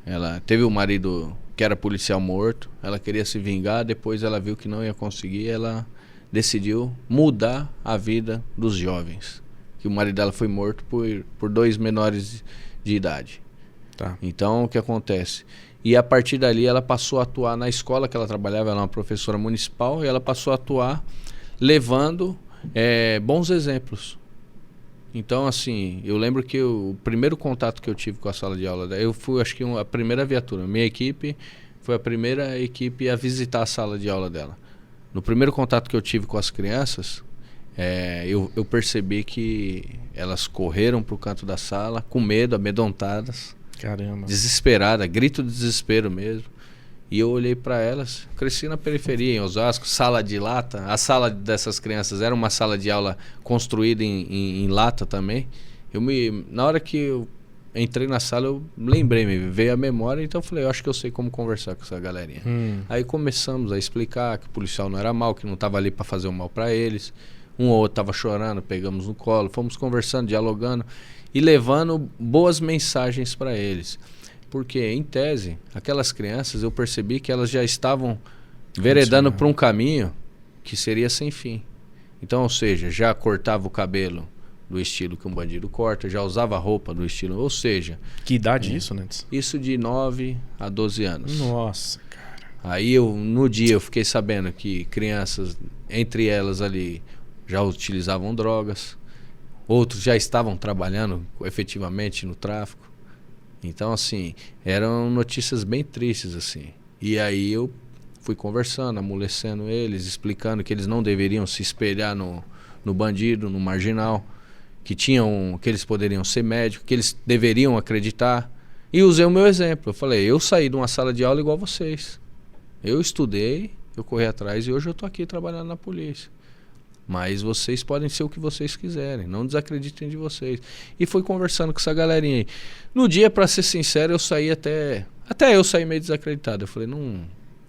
[SPEAKER 2] Ela teve um marido que era policial morto, ela queria se vingar, depois ela viu que não ia conseguir, ela decidiu mudar a vida dos jovens. Que o marido dela foi morto por 2 menores de idade.
[SPEAKER 1] Tá.
[SPEAKER 2] Então, o que acontece? E a partir dali ela passou a atuar na escola que ela trabalhava, ela era uma professora municipal, e ela passou a atuar levando bons exemplos. Então, assim, eu lembro que o primeiro contato que eu tive com a sala de aula dela, eu fui, acho que a primeira viatura. Minha equipe foi a primeira equipe a visitar a sala de aula dela. No primeiro contato que eu tive com as crianças, eu percebi que elas correram para o canto da sala, com medo, amedrontadas.
[SPEAKER 1] Caramba.
[SPEAKER 2] Desesperada, grito de desespero mesmo. E eu olhei para elas, cresci na periferia, em Osasco, sala de lata. A sala dessas crianças era uma sala de aula construída em lata também. Na hora que eu entrei na sala, eu lembrei, me veio a memória, então eu falei, eu acho que eu sei como conversar com essa galerinha. Aí começamos a explicar que o policial não era mal, que não estava ali para fazer o mal para eles. Um ou outro estava chorando, pegamos no colo, fomos conversando, dialogando. e levando boas mensagens para eles. Porque, em tese, aquelas crianças, eu percebi que elas já estavam veredando para um caminho que seria sem fim. Então, ou seja, já cortava o cabelo do estilo que um bandido corta, já usava roupa do estilo, ou seja...
[SPEAKER 1] Que idade isso, Nantes?
[SPEAKER 2] Isso de 9 a 12 anos.
[SPEAKER 1] Nossa, cara.
[SPEAKER 2] Aí no dia eu fiquei sabendo que crianças, entre elas ali, já utilizavam drogas, outros já estavam trabalhando efetivamente no tráfico. Então, assim, eram notícias bem tristes, assim. E aí eu fui conversando, amolecendo eles, explicando que eles não deveriam se espelhar no bandido, no marginal, que eles poderiam ser médicos, que eles deveriam acreditar. E usei o meu exemplo. Eu falei, eu saí de uma sala de aula igual vocês. Eu estudei, eu corri atrás e hoje eu estou aqui trabalhando na polícia. Mas vocês podem ser o que vocês quiserem, não desacreditem de vocês. E fui conversando com essa galerinha aí. No dia, para ser sincero, eu saí até eu saí meio desacreditado. Eu falei,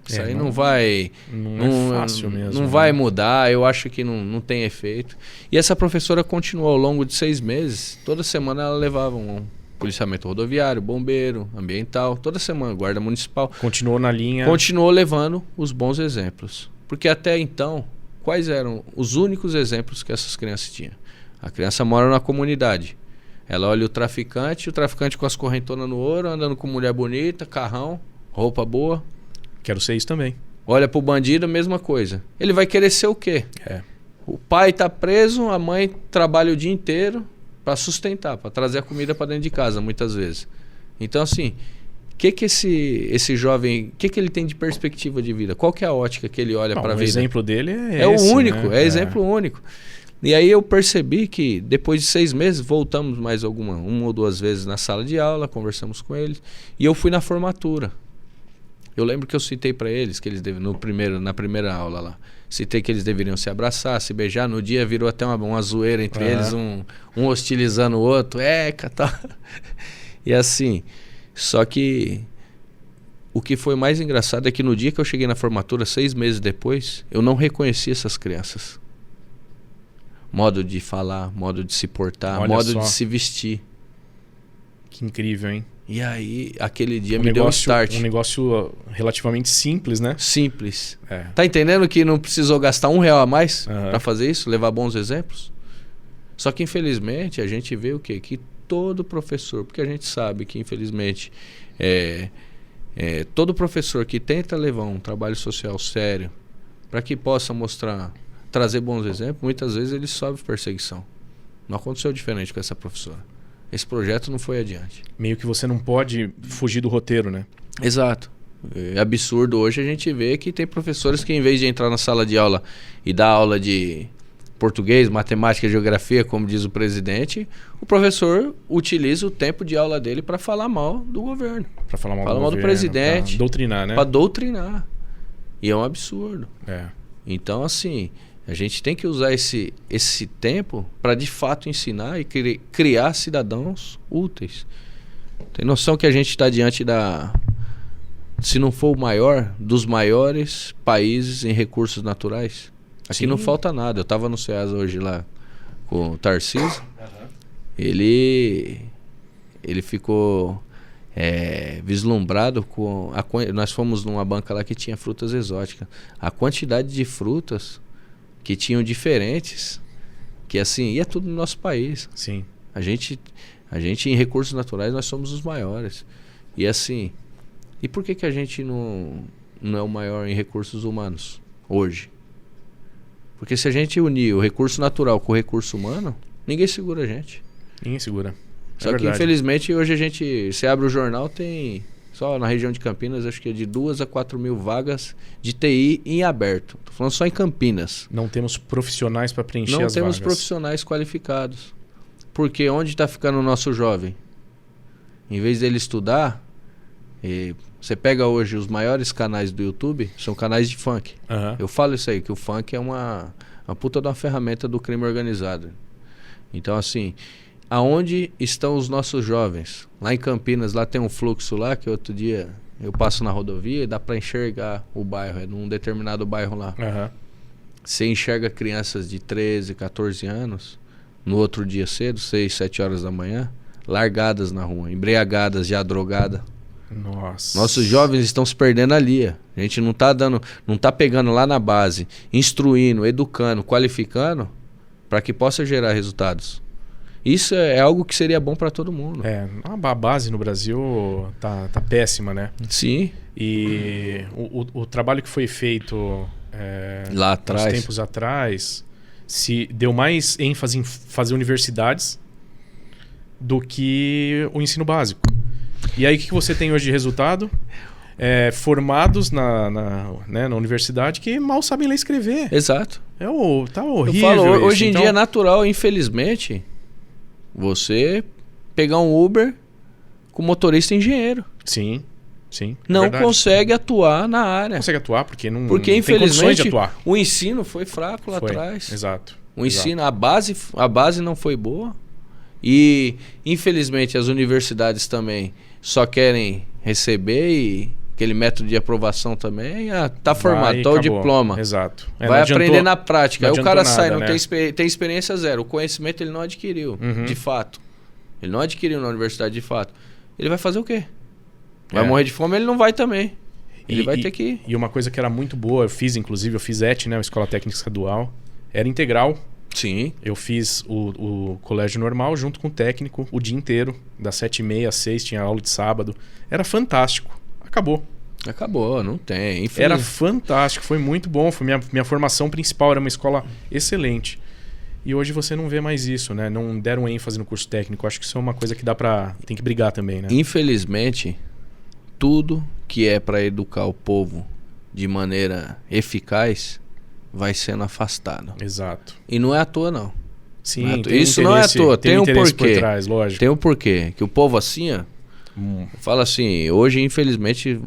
[SPEAKER 2] isso aí não vai...
[SPEAKER 1] Não é fácil mesmo.
[SPEAKER 2] Não vai mudar, eu acho que não tem efeito. E essa professora continuou ao longo de 6 meses. Toda semana ela levava um policiamento rodoviário, bombeiro, ambiental. Toda semana, guarda municipal.
[SPEAKER 1] Continuou na linha...
[SPEAKER 2] Continuou levando os bons exemplos. Porque até então, quais eram os únicos exemplos que essas crianças tinham? A criança mora na comunidade. Ela olha o traficante com as correntonas no ouro, andando com mulher bonita, carrão, roupa boa.
[SPEAKER 1] Quero ser isso também.
[SPEAKER 2] Olha pro bandido, a mesma coisa. Ele vai querer ser o quê? O pai tá preso, a mãe trabalha o dia inteiro para sustentar, para trazer a comida para dentro de casa, muitas vezes. Então, assim, que esse jovem, que ele tem de perspectiva de vida? Qual que é a ótica que ele olha para a vida?
[SPEAKER 1] O exemplo dele
[SPEAKER 2] é esse, o único, né? Exemplo único. E aí eu percebi que depois de 6 meses, voltamos mais uma ou duas vezes na sala de aula, conversamos com eles, e eu fui na formatura. Eu lembro que eu citei para eles que eles na primeira aula lá, citei que eles deveriam se abraçar, se beijar. No dia virou até uma zoeira entre eles, um hostilizando o outro, tal. E assim, só que o que foi mais engraçado é que no dia que eu cheguei na formatura, 6 meses depois, eu não reconheci essas crianças. Modo de falar, modo de se portar, modo de se vestir.
[SPEAKER 1] Que incrível, hein?
[SPEAKER 2] E aí, aquele dia me deu um start.
[SPEAKER 1] Um negócio relativamente simples, né?
[SPEAKER 2] Simples. Tá entendendo que não precisou gastar R$1 a mais para fazer isso? Levar bons exemplos? Só que, infelizmente, a gente vê o quê? Que todo professor, porque a gente sabe que, infelizmente, todo professor que tenta levar um trabalho social sério para que possa trazer bons exemplos, muitas vezes ele sofre perseguição. Não aconteceu diferente com essa professora. Esse projeto não foi adiante.
[SPEAKER 1] Meio que você não pode fugir do roteiro, né?
[SPEAKER 2] Exato. É absurdo hoje a gente vê que tem professores que, em vez de entrar na sala de aula e dar aula de português, matemática, geografia, como diz o presidente, o professor utiliza o tempo de aula dele para falar mal do governo.
[SPEAKER 1] Para falar mal do
[SPEAKER 2] presidente.
[SPEAKER 1] Para doutrinar, né?
[SPEAKER 2] Para doutrinar. E é um absurdo.
[SPEAKER 1] É.
[SPEAKER 2] Então, assim, a gente tem que usar esse tempo para de fato ensinar e criar cidadãos úteis. Tem noção que a gente está diante se não for o maior, dos maiores países em recursos naturais? Aqui não falta nada. Eu estava no Ceasa hoje lá com o Tarcísio. Ele ficou vislumbrado com nós fomos numa banca lá que tinha frutas exóticas. A quantidade de frutas que tinham diferentes, que assim, ia tudo no nosso país.
[SPEAKER 1] Sim.
[SPEAKER 2] A gente em recursos naturais nós somos os maiores. E assim, e por que a gente não é o maior em recursos humanos hoje? Porque se a gente unir o recurso natural com o recurso humano, ninguém segura a gente.
[SPEAKER 1] Ninguém segura.
[SPEAKER 2] Só que infelizmente hoje você abre o jornal, tem só na região de Campinas, acho que é de 2 a 4 mil vagas de TI em aberto. Tô falando só em Campinas.
[SPEAKER 1] Não temos profissionais para preencher as vagas.
[SPEAKER 2] Não temos profissionais qualificados. Porque onde está ficando o nosso jovem? Em vez dele estudar, você pega hoje os maiores canais do YouTube, são canais de funk. Eu falo isso aí, que o funk é uma puta de uma ferramenta do crime organizado. Então, assim, aonde estão os nossos jovens? Lá em Campinas, lá tem um fluxo lá, que outro dia eu passo na rodovia e dá para enxergar o bairro, é num determinado bairro lá. Você enxerga crianças de 13, 14 anos no outro dia cedo, 6, 7 horas da manhã, largadas na rua, embriagadas, já drogadas.
[SPEAKER 1] Nossa.
[SPEAKER 2] Nossos jovens estão se perdendo ali. A gente não tá pegando lá na base, instruindo, educando, qualificando, para que possa gerar resultados. Isso é algo que seria bom para todo mundo.
[SPEAKER 1] A base no Brasil tá péssima, né?
[SPEAKER 2] Sim.
[SPEAKER 1] E o trabalho que foi feito
[SPEAKER 2] lá atrás,
[SPEAKER 1] uns tempos atrás, se deu mais ênfase em fazer universidades do que o ensino básico. E aí o que você tem hoje de resultado? Formados na universidade que mal sabem ler e escrever.
[SPEAKER 2] Exato.
[SPEAKER 1] Tá horrível.
[SPEAKER 2] Eu falo,
[SPEAKER 1] isso.
[SPEAKER 2] Hoje em dia é natural, infelizmente, você pegar um Uber com motorista engenheiro.
[SPEAKER 1] Sim.
[SPEAKER 2] Não consegue atuar na área.
[SPEAKER 1] Não consegue atuar porque não
[SPEAKER 2] infelizmente,
[SPEAKER 1] tem condições de atuar.
[SPEAKER 2] O ensino foi fraco lá atrás.
[SPEAKER 1] Exato.
[SPEAKER 2] O ensino, a base não foi boa. E, infelizmente, as universidades também só querem receber e aquele método de aprovação também. Tá formado, tá o diploma.
[SPEAKER 1] Exato.
[SPEAKER 2] Vai aprender na prática. Aí o cara sai, não
[SPEAKER 1] né?
[SPEAKER 2] tem experiência zero. O conhecimento ele não adquiriu, de fato. Ele não adquiriu na universidade de fato. Ele vai fazer o quê? Vai morrer de fome, ele não vai também. Ele vai ter que ir.
[SPEAKER 1] E uma coisa que era muito boa, eu fiz ET, né? A Escola Técnica Estadual. Era integral.
[SPEAKER 2] Sim.
[SPEAKER 1] Eu fiz o colégio normal junto com o técnico o dia inteiro. Das 7h30 às 6h, tinha aula de sábado. Era fantástico. Acabou,
[SPEAKER 2] não tem.
[SPEAKER 1] Era fantástico, foi muito bom. Foi minha formação principal, era uma escola excelente. E hoje você não vê mais isso, né? Não deram ênfase no curso técnico. Acho que isso é uma coisa que tem que brigar também, né?
[SPEAKER 2] Infelizmente, tudo que é para educar o povo de maneira eficaz vai sendo afastado.
[SPEAKER 1] Exato.
[SPEAKER 2] E não é à toa, não.
[SPEAKER 1] Sim,
[SPEAKER 2] não é isso não é à toa. Tem um porquê.
[SPEAKER 1] Por trás, lógico.
[SPEAKER 2] Tem um porquê. Que o povo assim, ó, fala assim, hoje, infelizmente,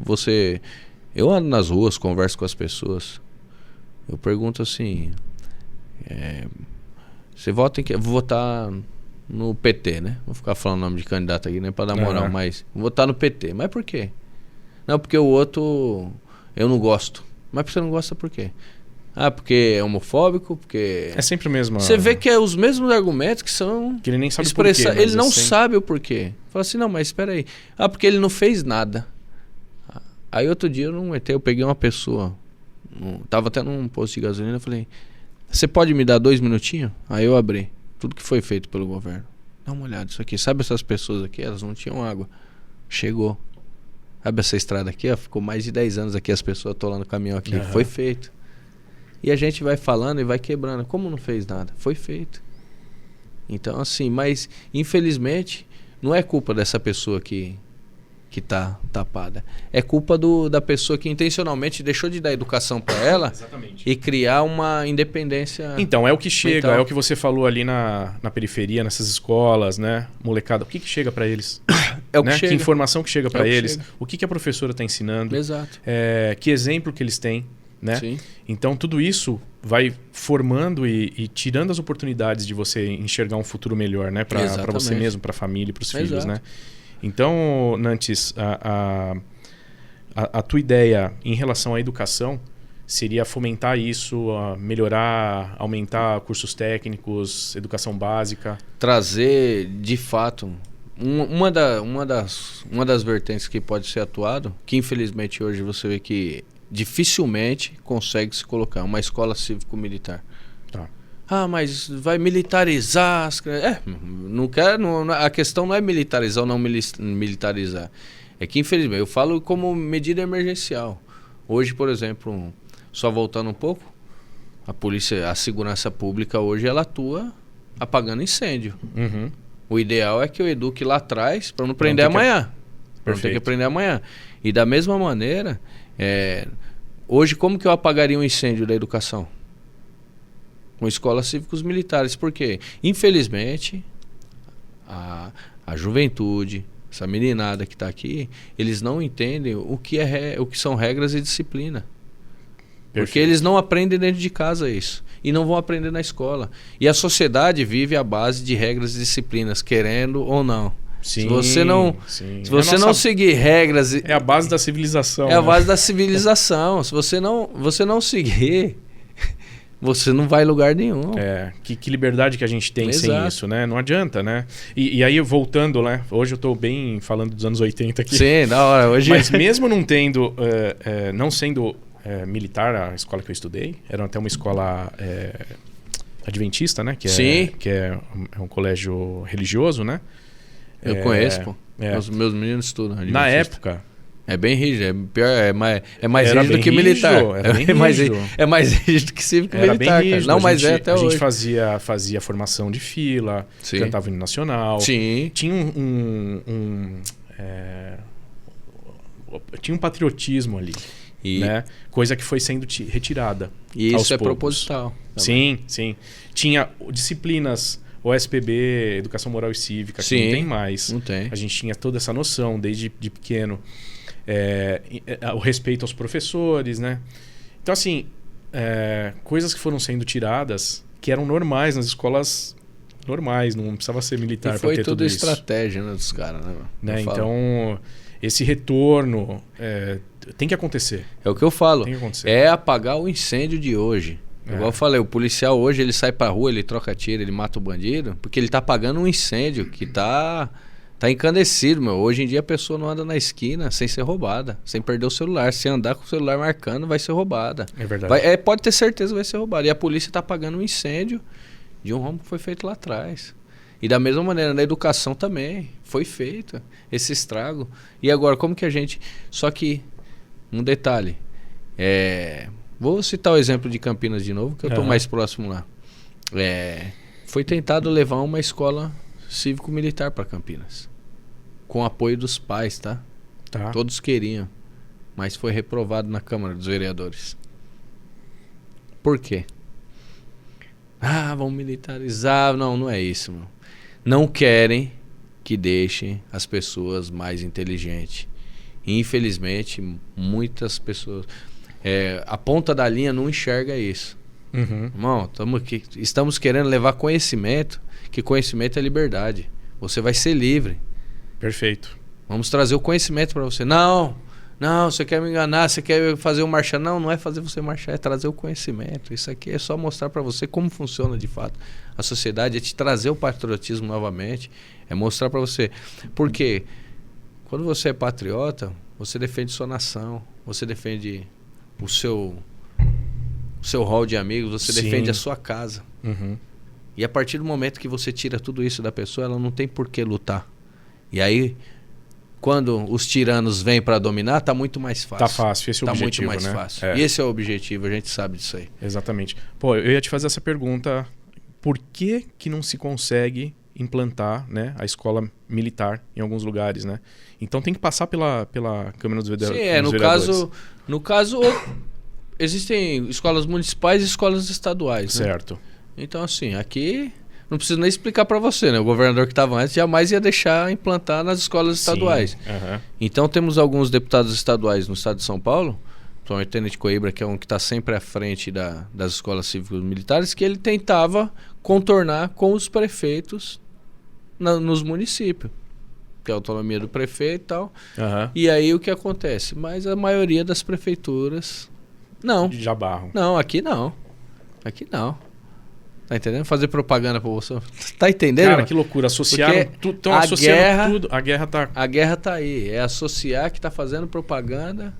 [SPEAKER 2] eu ando nas ruas, converso com as pessoas. Eu pergunto assim, você vota em que? Vou votar no PT, né? Vou ficar falando o nome de candidato aqui, nem pra dar moral, mas vou votar no PT. Mas por quê? Não, porque o outro eu não gosto. Mas você não gosta por quê? Porque é homofóbico, porque...
[SPEAKER 1] É sempre o mesmo.
[SPEAKER 2] Você vê que é os mesmos argumentos que são...
[SPEAKER 1] Que ele nem sabe o porquê.
[SPEAKER 2] Ele não sabe o porquê. Fala assim, não, mas espera aí. Porque ele não fez nada. Aí outro dia eu peguei uma pessoa, tava até num posto de gasolina, eu falei, você pode me dar 2 minutinhos? Aí eu abri tudo que foi feito pelo governo. Dá uma olhada, isso aqui. Sabe essas pessoas aqui? Elas não tinham água. Chegou. Sabe essa estrada aqui? Ó, ficou mais de 10 anos aqui, as pessoas atolando o caminhão aqui. Uhum. Foi feito. E a gente vai falando e vai quebrando. Como não fez nada? Foi feito. Então, assim, mas infelizmente não é culpa dessa pessoa que tá tapada. É culpa da pessoa que intencionalmente deixou de dar educação para ela. Exatamente. E criar uma independência.
[SPEAKER 1] Então, é o que chega,
[SPEAKER 2] mental.
[SPEAKER 1] É o que você falou ali na periferia, nessas escolas, né? Molecada, o que chega para eles?
[SPEAKER 2] É o que
[SPEAKER 1] né?
[SPEAKER 2] chega.
[SPEAKER 1] Que informação que chega para eles?
[SPEAKER 2] Chega.
[SPEAKER 1] O que a professora está ensinando?
[SPEAKER 2] Exato.
[SPEAKER 1] Que exemplo que eles têm? Né?
[SPEAKER 2] Sim.
[SPEAKER 1] Então tudo isso vai formando e tirando as oportunidades de você enxergar um futuro melhor, né? Para você mesmo, para a família e para os filhos, né? Então, Nantes, a tua ideia em relação à educação seria fomentar isso, melhorar, aumentar cursos técnicos, educação básica?
[SPEAKER 2] Trazer, de fato, uma das vertentes que pode ser atuado, que infelizmente hoje você vê que dificilmente consegue se colocar uma escola cívico-militar.
[SPEAKER 1] Tá.
[SPEAKER 2] Mas vai militarizar as crianças. Não quer, a questão não é militarizar ou não militarizar. É que, infelizmente, eu falo como medida emergencial. Hoje, por exemplo, só voltando um pouco, a segurança pública hoje ela atua apagando incêndio.
[SPEAKER 1] Uhum.
[SPEAKER 2] O ideal é que eu eduque lá atrás para não prender amanhã. Para não ter que prender amanhã. E da mesma maneira, hoje como que eu apagaria um incêndio da educação? Com escolas cívicos militares. Por quê? Infelizmente, a juventude, essa meninada que está aqui, eles não entendem o que são regras e disciplina. Perfeito. Porque eles não aprendem dentro de casa isso. E não vão aprender na escola. E a sociedade vive à base de regras e disciplinas, querendo ou não.
[SPEAKER 1] Sim,
[SPEAKER 2] se você não seguir regras...
[SPEAKER 1] É a base da civilização.
[SPEAKER 2] É a base da civilização. Se você não seguir... você não vai em lugar nenhum.
[SPEAKER 1] Que liberdade que a gente tem sem
[SPEAKER 2] Exato.
[SPEAKER 1] isso, né? Não adianta, né? E aí, voltando, né? Hoje eu tô bem falando dos anos 80 aqui.
[SPEAKER 2] Sim, da hora. Hoje...
[SPEAKER 1] Mas mesmo não tendo, não sendo militar a escola que eu estudei, era até uma escola adventista, né?
[SPEAKER 2] Sim.
[SPEAKER 1] Que é um colégio religioso, né?
[SPEAKER 2] Eu conheço, pô. Os meus meninos estudam.
[SPEAKER 1] Na época...
[SPEAKER 2] É bem rígido, é pior, é mais
[SPEAKER 1] Era
[SPEAKER 2] rígido
[SPEAKER 1] bem
[SPEAKER 2] que militar.
[SPEAKER 1] rígido, era bem rígido.
[SPEAKER 2] É mais rígido que cívico
[SPEAKER 1] Era
[SPEAKER 2] militar,
[SPEAKER 1] bem rígido.
[SPEAKER 2] cara. Não, mas é até
[SPEAKER 1] a
[SPEAKER 2] hoje.
[SPEAKER 1] A gente fazia formação de fila,
[SPEAKER 2] Sim.
[SPEAKER 1] cantava o hino nacional.
[SPEAKER 2] Sim.
[SPEAKER 1] Tinha tinha um patriotismo ali, né? Coisa que foi sendo retirada.
[SPEAKER 2] E
[SPEAKER 1] aos
[SPEAKER 2] isso é
[SPEAKER 1] poucos.
[SPEAKER 2] proposital.
[SPEAKER 1] Sim, sim. Tinha disciplinas, OSPB, Educação Moral e Cívica, que não tem mais.
[SPEAKER 2] Não tem.
[SPEAKER 1] A gente tinha toda essa noção desde de pequeno. O respeito aos professores, né? Então, assim, coisas que foram sendo tiradas que eram normais nas escolas normais, não precisava ser militar para ter
[SPEAKER 2] foi
[SPEAKER 1] tudo
[SPEAKER 2] tudo
[SPEAKER 1] isso.
[SPEAKER 2] Estratégia, né, dos caras, né?
[SPEAKER 1] Então, esse retorno tem que acontecer.
[SPEAKER 2] É o que eu falo.
[SPEAKER 1] Tem que acontecer.
[SPEAKER 2] É apagar o incêndio de hoje. Igual eu falei, o policial hoje ele sai pra rua, ele troca tiro, ele mata o bandido, porque ele tá apagando um incêndio que tá encandecido, meu. Hoje em dia a pessoa não anda na esquina sem ser roubada, sem perder o celular. Se andar com o celular marcando, vai ser roubada.
[SPEAKER 1] É verdade.
[SPEAKER 2] Pode ter certeza que vai ser roubada. E a polícia tá apagando um incêndio de um rombo que foi feito lá atrás. E da mesma maneira, na educação também foi feito esse estrago. E agora, como que a gente... Só que, um detalhe, vou citar o exemplo de Campinas de novo, que eu estou mais próximo lá. Foi tentado levar uma escola cívico-militar para Campinas, com apoio dos pais, tá? Todos queriam, mas foi reprovado na Câmara dos Vereadores. Por quê? Vamos militarizar. Não é isso, meu. Não querem que deixem as pessoas mais inteligentes. Infelizmente, muitas pessoas... a ponta da linha não enxerga isso. Irmão, estamos querendo levar conhecimento, que conhecimento é liberdade. Você vai ser livre.
[SPEAKER 1] Perfeito.
[SPEAKER 2] Vamos trazer o conhecimento para você. Não, você quer me enganar, você quer fazer eu marchar. Não é fazer você marchar, é trazer o conhecimento. Isso aqui é só mostrar para você como funciona de fato a sociedade, é te trazer o patriotismo novamente, é mostrar para você. Porque quando você é patriota, você defende sua nação, você defende o seu hall de amigos, você defende a sua casa. E a partir do momento que você tira tudo isso da pessoa, ela não tem por que lutar. E aí, quando os tiranos vêm para dominar, tá muito mais fácil.
[SPEAKER 1] Tá fácil, esse é o objetivo,
[SPEAKER 2] muito mais fácil. E esse é o objetivo, a gente sabe disso aí.
[SPEAKER 1] Exatamente. Pô, eu ia te fazer essa pergunta, por que não se consegue implantar, né, a escola militar em alguns lugares, né? Então tem que passar pela Câmara dos Vereadores.
[SPEAKER 2] Sim, no caso existem escolas municipais e escolas estaduais, né?
[SPEAKER 1] Certo.
[SPEAKER 2] Então, assim, aqui não preciso nem explicar para você, né? O governador que estava antes jamais ia deixar implantar nas escolas estaduais. Então, temos alguns deputados estaduais no estado de São Paulo, principalmente o Tenente Coimbra, que é um que está sempre à frente das escolas cívicas militares, que ele tentava contornar com os prefeitos nos municípios, que é a autonomia do prefeito e tal. E aí o que acontece? Mas a maioria das prefeituras... Não.
[SPEAKER 1] Já barram.
[SPEAKER 2] Não, aqui não. Aqui não. Tá entendendo? Fazer propaganda pra você. Tá entendendo?
[SPEAKER 1] Cara, que loucura. Associaram tudo. Estão associando tudo. A guerra tá...
[SPEAKER 2] A guerra tá aí. É associar que tá fazendo propaganda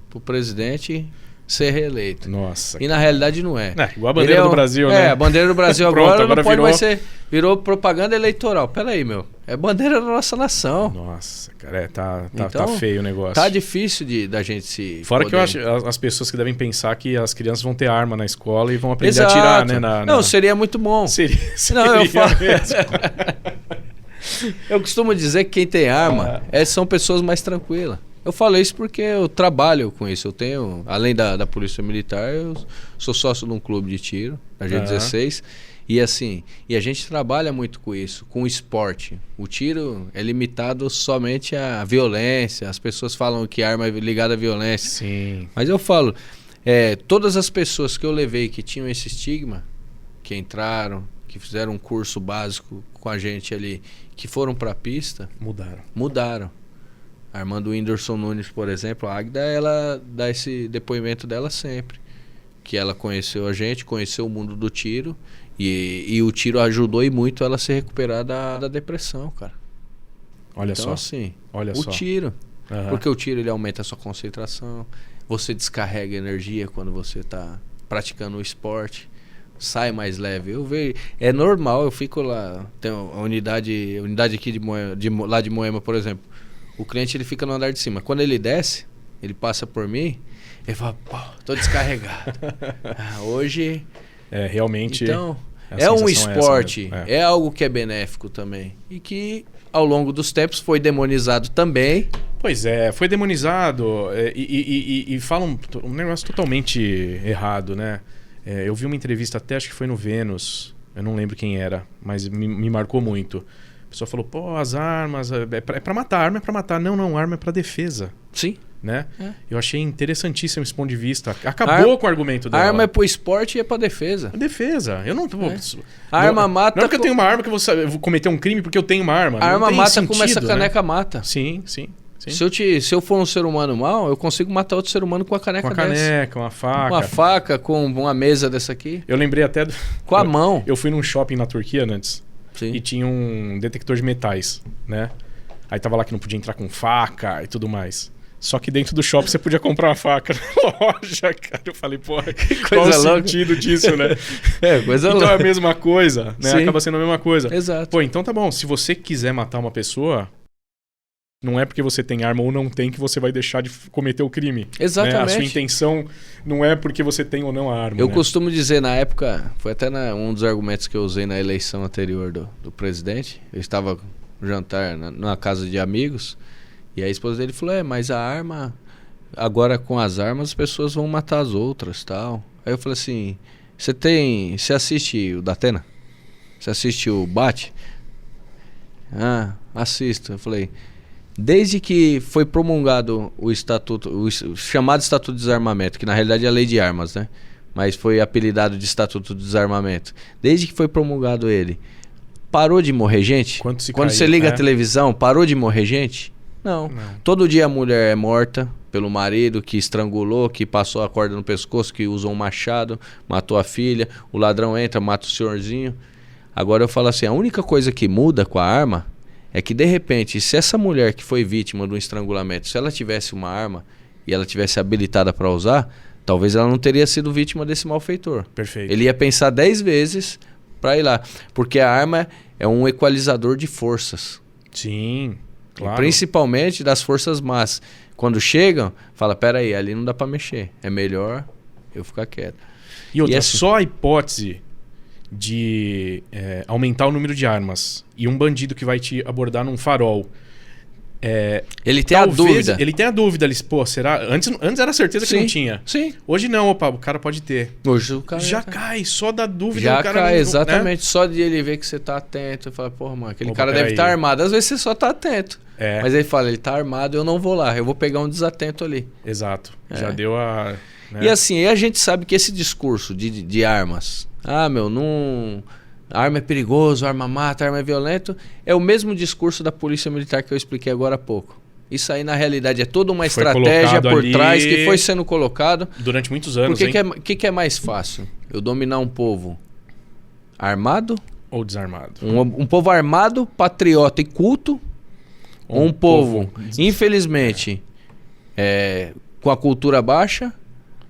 [SPEAKER 2] pro presidente ser reeleito.
[SPEAKER 1] Nossa.
[SPEAKER 2] E na realidade não é.
[SPEAKER 1] Igual a bandeira do Brasil, né?
[SPEAKER 2] A bandeira do Brasil
[SPEAKER 1] Pronto,
[SPEAKER 2] agora não pode
[SPEAKER 1] virou...
[SPEAKER 2] mais ser... Virou propaganda eleitoral. Pera aí, meu. É bandeira da nossa nação.
[SPEAKER 1] Nossa, cara, tá
[SPEAKER 2] Então,
[SPEAKER 1] feio o negócio.
[SPEAKER 2] Tá difícil da gente se...
[SPEAKER 1] Fora que eu acho as pessoas que devem pensar que as crianças vão ter arma na escola e vão aprender a atirar, né?
[SPEAKER 2] Não, seria muito bom.
[SPEAKER 1] Seria
[SPEAKER 2] não, eu falo...
[SPEAKER 1] mesmo.
[SPEAKER 2] Eu costumo dizer que quem tem arma são pessoas mais tranquilas. Eu falo isso porque eu trabalho com isso. Eu tenho, além da Polícia Militar, eu sou sócio de um clube de tiro, da G16. E assim, a gente trabalha muito com isso, com o esporte. O tiro é limitado somente à violência. As pessoas falam que arma é ligada à violência.
[SPEAKER 1] Sim.
[SPEAKER 2] Mas eu falo, todas as pessoas que eu levei que tinham esse estigma, que entraram, que fizeram um curso básico com a gente ali, que foram para a pista, mudaram. Armando Whindersson Nunes, por exemplo, a Águida, ela dá esse depoimento dela sempre. que ela conheceu a gente, conheceu o mundo do tiro, e o tiro ajudou e muito ela a se recuperar da depressão, cara.
[SPEAKER 1] Olha
[SPEAKER 2] então,
[SPEAKER 1] só.
[SPEAKER 2] assim,
[SPEAKER 1] Olha
[SPEAKER 2] o
[SPEAKER 1] só.
[SPEAKER 2] tiro.
[SPEAKER 1] Uhum.
[SPEAKER 2] Porque o tiro ele aumenta a sua concentração, você descarrega energia quando você está praticando o esporte, sai mais leve. Eu vejo, é normal, eu fico lá, tem a unidade aqui lá de Moema, por exemplo. O cliente ele fica no andar de cima. Quando ele desce, ele passa por mim, ele fala, pô, tô descarregado. Hoje...
[SPEAKER 1] realmente...
[SPEAKER 2] Então, é um esporte, é algo que é benéfico também. E que, ao longo dos tempos, foi demonizado também.
[SPEAKER 1] Pois é, foi demonizado e falam um negócio totalmente errado, né? Eu vi uma entrevista até, acho que foi no Vênus, eu não lembro quem era, mas me marcou muito. A pessoa falou, pô, as armas, é pra matar, arma é pra matar. Não, arma é pra defesa.
[SPEAKER 2] Sim.
[SPEAKER 1] Né? Eu achei interessantíssimo esse ponto de vista. Acabou com o argumento dela.
[SPEAKER 2] A arma é pro esporte e é pra defesa.
[SPEAKER 1] Defesa. Eu não tô...
[SPEAKER 2] A arma mata...
[SPEAKER 1] Não é porque eu tenho uma arma que eu vou cometer um crime porque eu tenho uma arma.
[SPEAKER 2] A arma mata
[SPEAKER 1] sentido,
[SPEAKER 2] como essa caneca
[SPEAKER 1] né?
[SPEAKER 2] mata.
[SPEAKER 1] Sim.
[SPEAKER 2] Se eu for um ser humano mau, eu consigo matar outro ser humano com a caneca dessa.
[SPEAKER 1] Com a caneca, uma faca.
[SPEAKER 2] Uma faca, com uma mesa dessa aqui.
[SPEAKER 1] Eu lembrei até...
[SPEAKER 2] Com a mão.
[SPEAKER 1] Eu fui num shopping na Turquia antes.
[SPEAKER 2] Sim.
[SPEAKER 1] E tinha um detector de metais, né? Aí tava lá que não podia entrar com faca e tudo mais. Só que dentro do shopping você podia comprar uma faca na loja, cara. Eu falei, pô, qual o sentido disso, né?
[SPEAKER 2] Coisa
[SPEAKER 1] então
[SPEAKER 2] louca.
[SPEAKER 1] é a mesma coisa, né?
[SPEAKER 2] Sim.
[SPEAKER 1] Acaba sendo a mesma coisa.
[SPEAKER 2] Exato.
[SPEAKER 1] Pô, então tá bom. Se você quiser matar uma pessoa, não é porque você tem arma ou não tem que você vai deixar de cometer o crime.
[SPEAKER 2] Exatamente.
[SPEAKER 1] Né? A sua intenção não é porque você tem ou não a arma.
[SPEAKER 2] Eu
[SPEAKER 1] né?
[SPEAKER 2] costumo dizer, na época, foi até um dos argumentos que eu usei na eleição anterior do presidente. Eu estava no jantar numa casa de amigos, e a esposa dele falou, mas a arma... Agora com as armas as pessoas vão matar as outras, tal. Aí eu falei assim, você assiste o Datena? Você assiste o Bate? Assisto. Eu falei, desde que foi promulgado o estatuto, o chamado Estatuto de Desarmamento, que na realidade é a Lei de Armas, né? Mas foi apelidado de Estatuto de Desarmamento. Desde que foi promulgado ele, parou de morrer gente? Quando você liga a televisão, parou de morrer gente? Não. Todo dia a mulher é morta pelo marido que estrangulou, que passou a corda no pescoço, que usou um machado, matou a filha, o ladrão entra, mata o senhorzinho. Agora eu falo assim, a única coisa que muda com a arma é que de repente, se essa mulher que foi vítima de um estrangulamento, se ela tivesse uma arma e ela tivesse habilitada para usar, talvez ela não teria sido vítima desse malfeitor.
[SPEAKER 1] Perfeito.
[SPEAKER 2] Ele ia pensar 10 vezes para ir lá, porque a arma é um equalizador de forças.
[SPEAKER 1] Sim, claro.
[SPEAKER 2] Principalmente das forças más. Quando chegam, fala, peraí, ali não dá para mexer. É melhor eu ficar quieto.
[SPEAKER 1] E outra,
[SPEAKER 2] assim,
[SPEAKER 1] só a hipótese de aumentar o número de armas e um bandido que vai te abordar num farol...
[SPEAKER 2] ele tem a dúvida.
[SPEAKER 1] Ele tem a dúvida. Pô, será? Antes era certeza que não tinha.
[SPEAKER 2] Sim.
[SPEAKER 1] Hoje não, opa, o cara pode ter.
[SPEAKER 2] Hoje o cara
[SPEAKER 1] já cai, só da dúvida.
[SPEAKER 2] Já
[SPEAKER 1] o cara
[SPEAKER 2] cai,
[SPEAKER 1] não,
[SPEAKER 2] exatamente.
[SPEAKER 1] Né?
[SPEAKER 2] Só de ele ver que você tá atento. Eu falo, porra, mano, aquele
[SPEAKER 1] Opa,
[SPEAKER 2] cara deve estar armado. Às vezes você só tá atento. Mas ele fala, ele tá armado, eu não vou lá. Eu vou pegar um desatento ali.
[SPEAKER 1] Exato. Já deu a... Né?
[SPEAKER 2] E assim, a gente sabe que esse discurso de armas... não... Arma é perigoso, arma mata, arma é violento. É o mesmo discurso da polícia militar que eu expliquei agora há pouco. Isso aí, na realidade, é toda uma estratégia por trás que foi sendo colocado.
[SPEAKER 1] Durante muitos anos,
[SPEAKER 2] Porque que é mais fácil? Eu dominar um povo armado?
[SPEAKER 1] Ou desarmado?
[SPEAKER 2] Um povo armado, patriota e culto? Ou um povo, infelizmente, com a cultura baixa,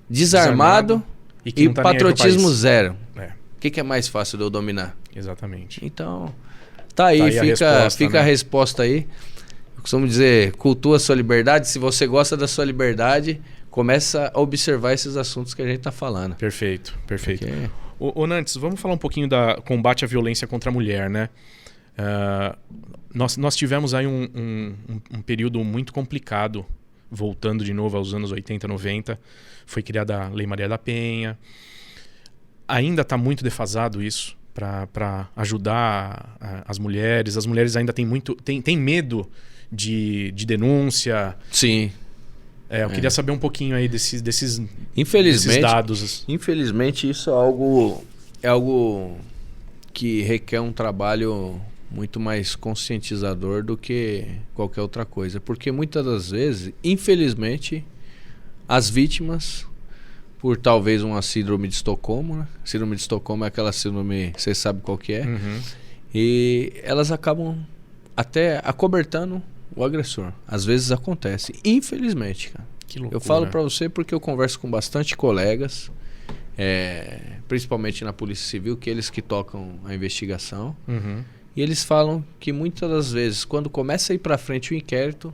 [SPEAKER 2] desarmado e
[SPEAKER 1] tá
[SPEAKER 2] patriotismo zero? O que é mais fácil de eu dominar?
[SPEAKER 1] Exatamente.
[SPEAKER 2] Então, tá aí, fica a resposta aí. Eu costumo dizer, cultua a sua liberdade. Se você gosta da sua liberdade, começa a observar esses assuntos que a gente está falando.
[SPEAKER 1] Perfeito. Ô Nantes, vamos falar um pouquinho da combate à violência contra a mulher, né? Nós tivemos aí um período muito complicado, voltando de novo aos anos 80, 90. Foi criada a Lei Maria da Penha. Ainda está muito defasado isso para ajudar as mulheres. As mulheres ainda têm medo de denúncia.
[SPEAKER 2] Sim.
[SPEAKER 1] Eu queria saber um pouquinho aí desses dados.
[SPEAKER 2] Infelizmente, isso é algo que requer um trabalho muito mais conscientizador do que qualquer outra coisa. Porque muitas das vezes, infelizmente, as vítimas, por talvez uma síndrome de Estocolmo, né? Síndrome de Estocolmo é aquela síndrome, você sabe qual que é. E elas acabam até acobertando o agressor. Às vezes acontece, infelizmente, cara.
[SPEAKER 1] Que loucura.
[SPEAKER 2] Eu falo pra você porque eu converso com bastante colegas, principalmente na Polícia Civil, que eles que tocam a investigação. E eles falam que muitas das vezes, quando começa a ir pra frente o inquérito,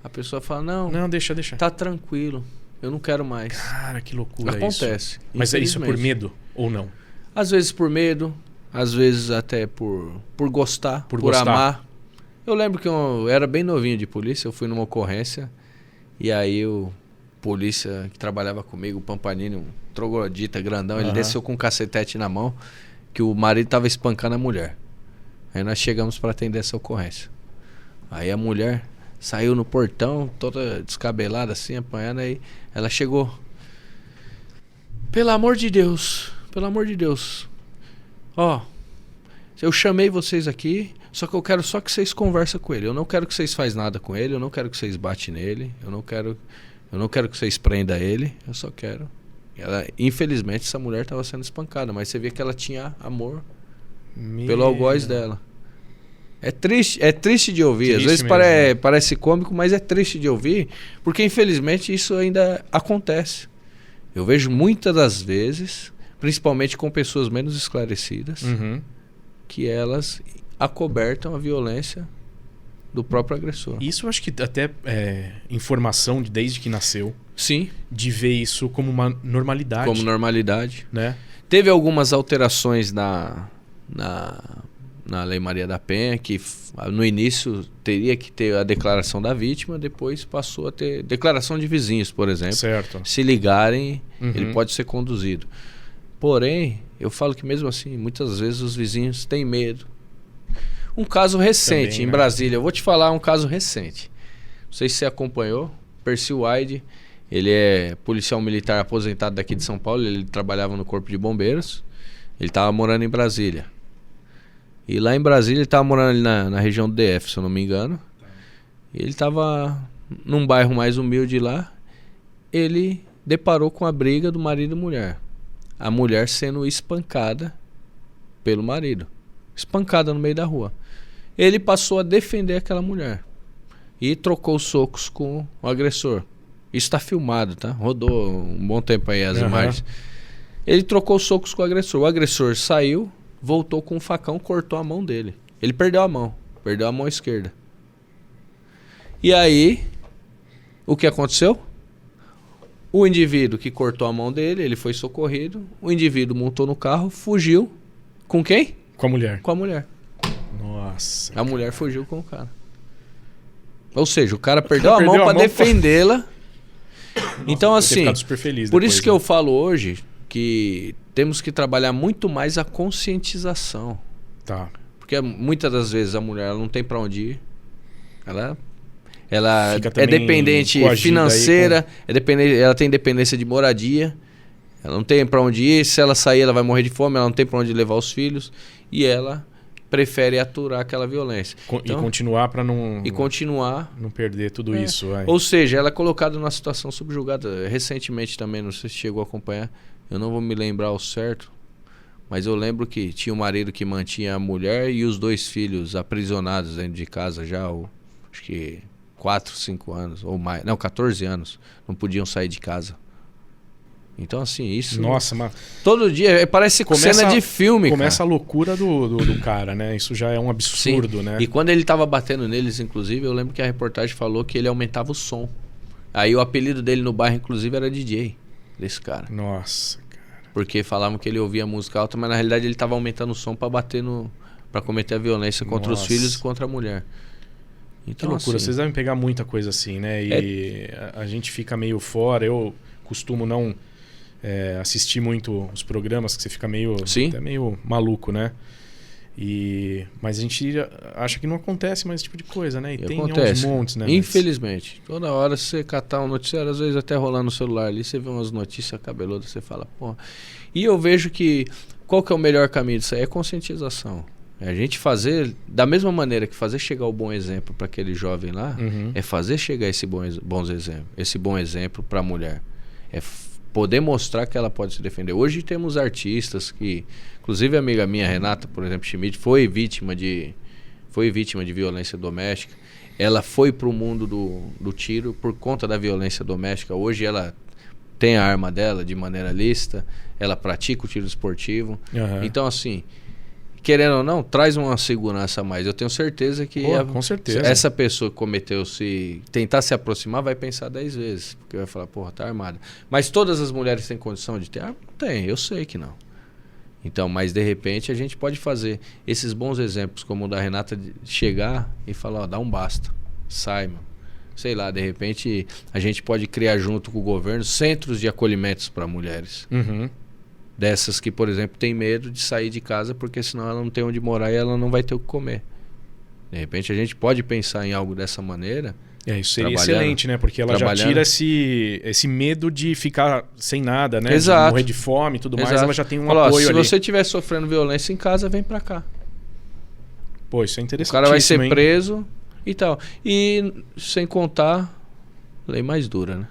[SPEAKER 2] a pessoa fala, não, deixa. Tá tranquilo, eu não quero mais.
[SPEAKER 1] Cara, que loucura.
[SPEAKER 2] Acontece.
[SPEAKER 1] Mas é isso por medo ou não?
[SPEAKER 2] Às vezes por medo, às vezes até por gostar, por
[SPEAKER 1] gostar.
[SPEAKER 2] amar. Eu lembro que eu era bem novinho de polícia, eu fui numa ocorrência, e aí o polícia que trabalhava comigo, o Pampanini, um troglodita grandão, ele desceu com um cacetete na mão, que o marido tava espancando a mulher. Aí nós chegamos para atender essa ocorrência. Aí a mulher saiu no portão, toda descabelada assim, apanhando, aí ela chegou. Pelo amor de Deus, ó, eu chamei vocês aqui, só que eu quero só que vocês conversem com ele. Eu não quero que vocês façam nada com ele, eu não quero que vocês batem nele, eu não quero que vocês prendam ele, eu só quero. Infelizmente essa mulher estava sendo espancada, mas você vê que ela tinha amor pelo algoz dela. É triste de ouvir. Às vezes parece cômico, mas é triste de ouvir, porque infelizmente isso ainda acontece. Eu vejo muitas das vezes, principalmente com pessoas menos esclarecidas, que elas acobertam a violência do próprio agressor.
[SPEAKER 1] Isso eu acho que até informação desde que nasceu.
[SPEAKER 2] Sim.
[SPEAKER 1] De ver isso como uma normalidade.
[SPEAKER 2] Como normalidade.
[SPEAKER 1] Né?
[SPEAKER 2] Teve algumas alterações na Lei Maria da Penha, que no início teria que ter a declaração da vítima, depois passou a ter declaração de vizinhos, por exemplo.
[SPEAKER 1] Certo.
[SPEAKER 2] Se ligarem, ele pode ser conduzido. Porém, eu falo que mesmo assim, muitas vezes os vizinhos têm medo. Um caso recente também, em Brasília, eu vou te falar um caso recente. Não sei se você acompanhou, Percy Wide, ele é policial militar aposentado daqui de São Paulo, ele trabalhava no Corpo de Bombeiros, ele estava morando em Brasília. E lá em Brasília, ele estava morando ali na região do DF, se eu não me engano. E ele estava num bairro mais humilde lá, ele deparou com a briga do marido e mulher. A mulher sendo espancada pelo marido. Espancada no meio da rua. Ele passou a defender aquela mulher. E trocou socos com o agressor. Isso está filmado, tá? Rodou um bom tempo aí as imagens. Ele trocou socos com o agressor. O agressor saiu, voltou com um facão, cortou a mão dele. Ele perdeu a mão esquerda. E aí, o que aconteceu? O indivíduo que cortou a mão dele, ele foi socorrido. O indivíduo montou no carro, fugiu. Com quem?
[SPEAKER 1] Com a mulher.
[SPEAKER 2] Com a mulher.
[SPEAKER 1] Nossa.
[SPEAKER 2] A mulher fugiu com o cara. Ou seja, o cara perdeu a mão para defendê-la. Então, assim,
[SPEAKER 1] super feliz
[SPEAKER 2] por
[SPEAKER 1] depois,
[SPEAKER 2] isso que eu falo hoje que temos que trabalhar muito mais a conscientização.
[SPEAKER 1] Tá.
[SPEAKER 2] Porque muitas das vezes a mulher ela não tem para onde ir. Ela
[SPEAKER 1] Fica
[SPEAKER 2] é dependente financeira,
[SPEAKER 1] com...
[SPEAKER 2] ela tem dependência de moradia. Ela não tem para onde ir. Se ela sair, ela vai morrer de fome. Ela não tem para onde levar os filhos. E ela prefere aturar aquela violência.
[SPEAKER 1] Então, e continuar para não...
[SPEAKER 2] E continuar...
[SPEAKER 1] Não perder tudo isso. Vai.
[SPEAKER 2] Ou seja, ela é colocada numa situação subjugada. Recentemente também, não sei se chegou a acompanhar, eu não vou me lembrar ao certo, mas eu lembro que tinha um marido que mantinha a mulher e os 2 filhos aprisionados dentro de casa já, acho que 4, 5 anos, ou mais, não, 14 anos, não podiam sair de casa. Então, assim, isso...
[SPEAKER 1] Nossa, mas...
[SPEAKER 2] Todo dia, parece cena de filme,
[SPEAKER 1] começa
[SPEAKER 2] cara.
[SPEAKER 1] A loucura do cara, né? Isso já é um absurdo,
[SPEAKER 2] Sim.
[SPEAKER 1] né?
[SPEAKER 2] E quando ele tava batendo neles, inclusive, eu lembro que a reportagem falou que ele aumentava o som. Aí o apelido dele no bairro, inclusive, era DJ, desse cara.
[SPEAKER 1] Nossa, cara.
[SPEAKER 2] Porque falavam que ele ouvia música alta, mas na realidade ele tava aumentando o som pra bater pra cometer a violência contra os filhos e contra a mulher. Então,
[SPEAKER 1] que loucura,
[SPEAKER 2] assim,
[SPEAKER 1] vocês devem pegar muita coisa assim, né? E a gente fica meio fora, eu costumo não... assistir muito os programas que você fica até meio maluco, né? Mas a gente acha que não acontece mais esse tipo de coisa, né? E tem uns montes, né?
[SPEAKER 2] Infelizmente. Toda hora você catar um noticiário, às vezes até rolar no celular ali, você vê umas notícias cabeludas, você fala, pô. E eu vejo que qual que é o melhor caminho disso aí? É conscientização. É a gente fazer, da mesma maneira que fazer chegar o bom exemplo para aquele jovem lá, é fazer chegar esse bom exemplo para a mulher. É poder mostrar que ela pode se defender. Hoje temos artistas que, inclusive a amiga minha, Renata, por exemplo, Schmidt, foi vítima de violência doméstica. Ela foi para o mundo do tiro por conta da violência doméstica. Hoje ela tem a arma dela de maneira lícita, ela pratica o tiro esportivo.
[SPEAKER 1] Uhum.
[SPEAKER 2] Então, assim, querendo ou não, traz uma segurança a mais. Eu tenho certeza que
[SPEAKER 1] com certeza.
[SPEAKER 2] essa pessoa que cometeu, se tentar se aproximar, vai pensar 10 vezes. Porque vai falar, porra, tá armada. Mas todas as mulheres têm condição de ter arma? Não tem, eu sei que não. Então, mas de repente a gente pode fazer esses bons exemplos, como o da Renata, de chegar e falar, ó, dá um basta, sai, meu. Sei lá, de repente a gente pode criar junto com o governo centros de acolhimentos para mulheres.
[SPEAKER 1] Uhum.
[SPEAKER 2] Dessas que, por exemplo, tem medo de sair de casa porque senão ela não tem onde morar e ela não vai ter o que comer. De repente a gente pode pensar em algo dessa maneira.
[SPEAKER 1] Isso seria excelente, né? Porque ela já tira esse medo de ficar sem nada, né?
[SPEAKER 2] Exato.
[SPEAKER 1] De morrer de fome e tudo mais, ela já tem um
[SPEAKER 2] Fala,
[SPEAKER 1] apoio
[SPEAKER 2] se
[SPEAKER 1] ali.
[SPEAKER 2] você estiver sofrendo violência em casa, vem pra cá.
[SPEAKER 1] Pô, isso é interessante.
[SPEAKER 2] O cara vai ser preso e tal. E sem contar, lei mais dura, né?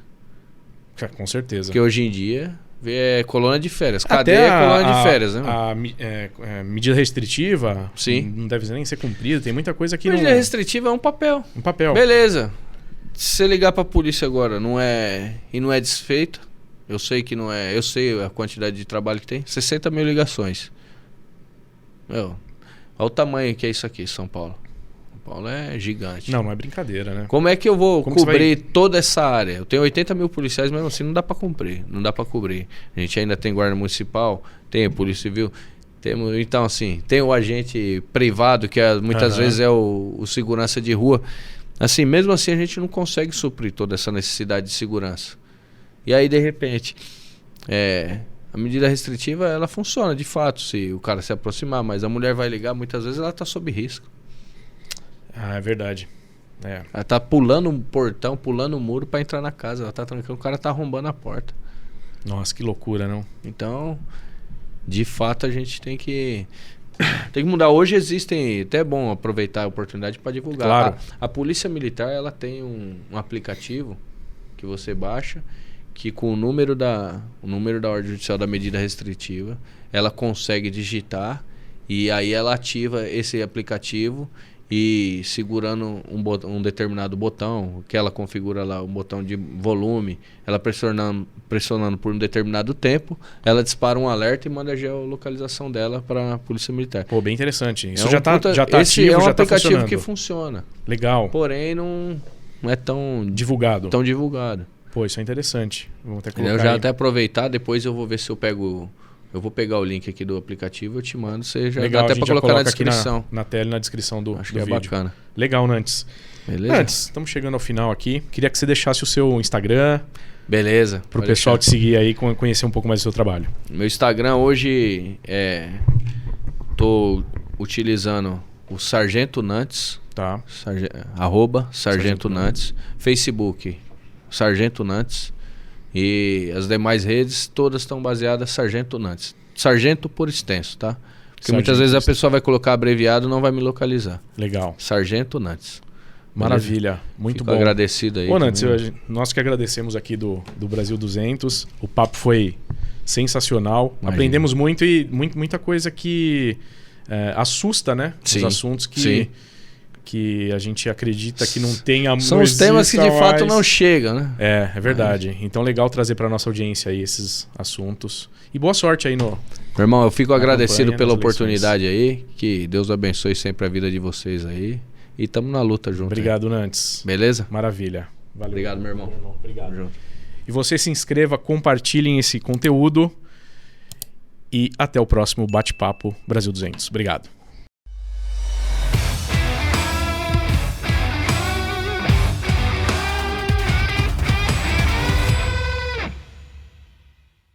[SPEAKER 1] Com certeza.
[SPEAKER 2] Porque hoje em dia é colônia de férias. Cadeia é colônia de férias, né?
[SPEAKER 1] A medida restritiva não deve nem ser cumprida. Tem muita coisa que não...
[SPEAKER 2] Medida restritiva é um papel.
[SPEAKER 1] Um papel.
[SPEAKER 2] Beleza. Se você ligar pra polícia agora não é desfeita, eu sei que não é... Eu sei a quantidade de trabalho que tem. 60 mil ligações. Olha o tamanho que é isso aqui, São Paulo. São Paulo é gigante.
[SPEAKER 1] Não é brincadeira, né?
[SPEAKER 2] Como é que eu vou cobrir toda essa área? Eu tenho 80 mil policiais, mesmo assim não dá pra cumprir. Não dá pra cobrir. A gente ainda tem guarda municipal, tem a polícia civil. Então, assim, tem o agente privado, que muitas vezes é o segurança de rua. Assim, mesmo assim a gente não consegue suprir toda essa necessidade de segurança. E aí, de repente, a medida restritiva, ela funciona, de fato, se o cara se aproximar. Mas a mulher vai ligar, muitas vezes ela tá sob risco.
[SPEAKER 1] É verdade.
[SPEAKER 2] Ela tá pulando um portão, pulando um muro pra entrar na casa. Ela tá trancando, o cara tá arrombando a porta.
[SPEAKER 1] Nossa, que loucura, não?
[SPEAKER 2] Então, de fato, a gente tem que mudar. Hoje existem, até é bom aproveitar a oportunidade para divulgar.
[SPEAKER 1] Claro.
[SPEAKER 2] A Polícia Militar, ela tem um aplicativo que você baixa, que com o número da ordem judicial da medida restritiva, ela consegue digitar e aí ela ativa esse aplicativo. E segurando um determinado botão, que ela configura lá, um botão de volume, ela pressionando por um determinado tempo, ela dispara um alerta e manda a geolocalização dela para a Polícia Militar.
[SPEAKER 1] Pô, bem interessante. Isso
[SPEAKER 2] já tá esse
[SPEAKER 1] ativo,
[SPEAKER 2] é um
[SPEAKER 1] já tá
[SPEAKER 2] aplicativo
[SPEAKER 1] funcionando.
[SPEAKER 2] que funciona.
[SPEAKER 1] Legal.
[SPEAKER 2] Porém, não é tão
[SPEAKER 1] divulgado.
[SPEAKER 2] Pô,
[SPEAKER 1] isso é interessante. Vamos até colocar
[SPEAKER 2] eu já até aproveitar, depois eu vou ver se eu pego... Eu vou pegar o link aqui do aplicativo, eu te mando, você já
[SPEAKER 1] legal,
[SPEAKER 2] dá até para colocar na descrição.
[SPEAKER 1] Aqui na tela e na descrição do
[SPEAKER 2] Acho que
[SPEAKER 1] vídeo.
[SPEAKER 2] É bacana.
[SPEAKER 1] Legal, Nantes.
[SPEAKER 2] Beleza?
[SPEAKER 1] Nantes, estamos chegando ao final aqui. Queria que você deixasse o seu Instagram.
[SPEAKER 2] Beleza.
[SPEAKER 1] Para o pessoal te seguir aí, conhecer um pouco mais do seu trabalho.
[SPEAKER 2] Meu Instagram hoje tô utilizando o Sargento Nantes.
[SPEAKER 1] Tá.
[SPEAKER 2] @Sargento Nantes. Facebook, Sargento Nantes. E as demais redes, todas estão baseadas Sargento Nantes. Sargento por extenso, tá? Porque muitas vezes a pessoa vai colocar abreviado e não vai me localizar.
[SPEAKER 1] Legal.
[SPEAKER 2] Sargento Nantes.
[SPEAKER 1] Maravilha.
[SPEAKER 2] Beleza?
[SPEAKER 1] Muito
[SPEAKER 2] Fico
[SPEAKER 1] bom.
[SPEAKER 2] agradecido aí.
[SPEAKER 1] Nantes, nós que agradecemos aqui do Brasil 200. O papo foi sensacional.
[SPEAKER 2] Imagina.
[SPEAKER 1] Aprendemos muito e muita coisa que assusta, né?
[SPEAKER 2] Sim.
[SPEAKER 1] Os assuntos que a gente acredita que não tenha...
[SPEAKER 2] São os temas que de fato não chegam, né?
[SPEAKER 1] É verdade. Então legal trazer para nossa audiência aí esses assuntos. E boa sorte aí no...
[SPEAKER 2] Meu irmão, eu fico agradecido pela oportunidade aí. Que Deus abençoe sempre a vida de vocês aí. E estamos na luta junto.
[SPEAKER 1] Obrigado, Nantes.
[SPEAKER 2] Beleza?
[SPEAKER 1] Maravilha. Valeu.
[SPEAKER 2] Obrigado, meu irmão.
[SPEAKER 1] Obrigado. E você se inscreva, compartilhem esse conteúdo. E até o próximo Bate-Papo Brasil 200. Obrigado.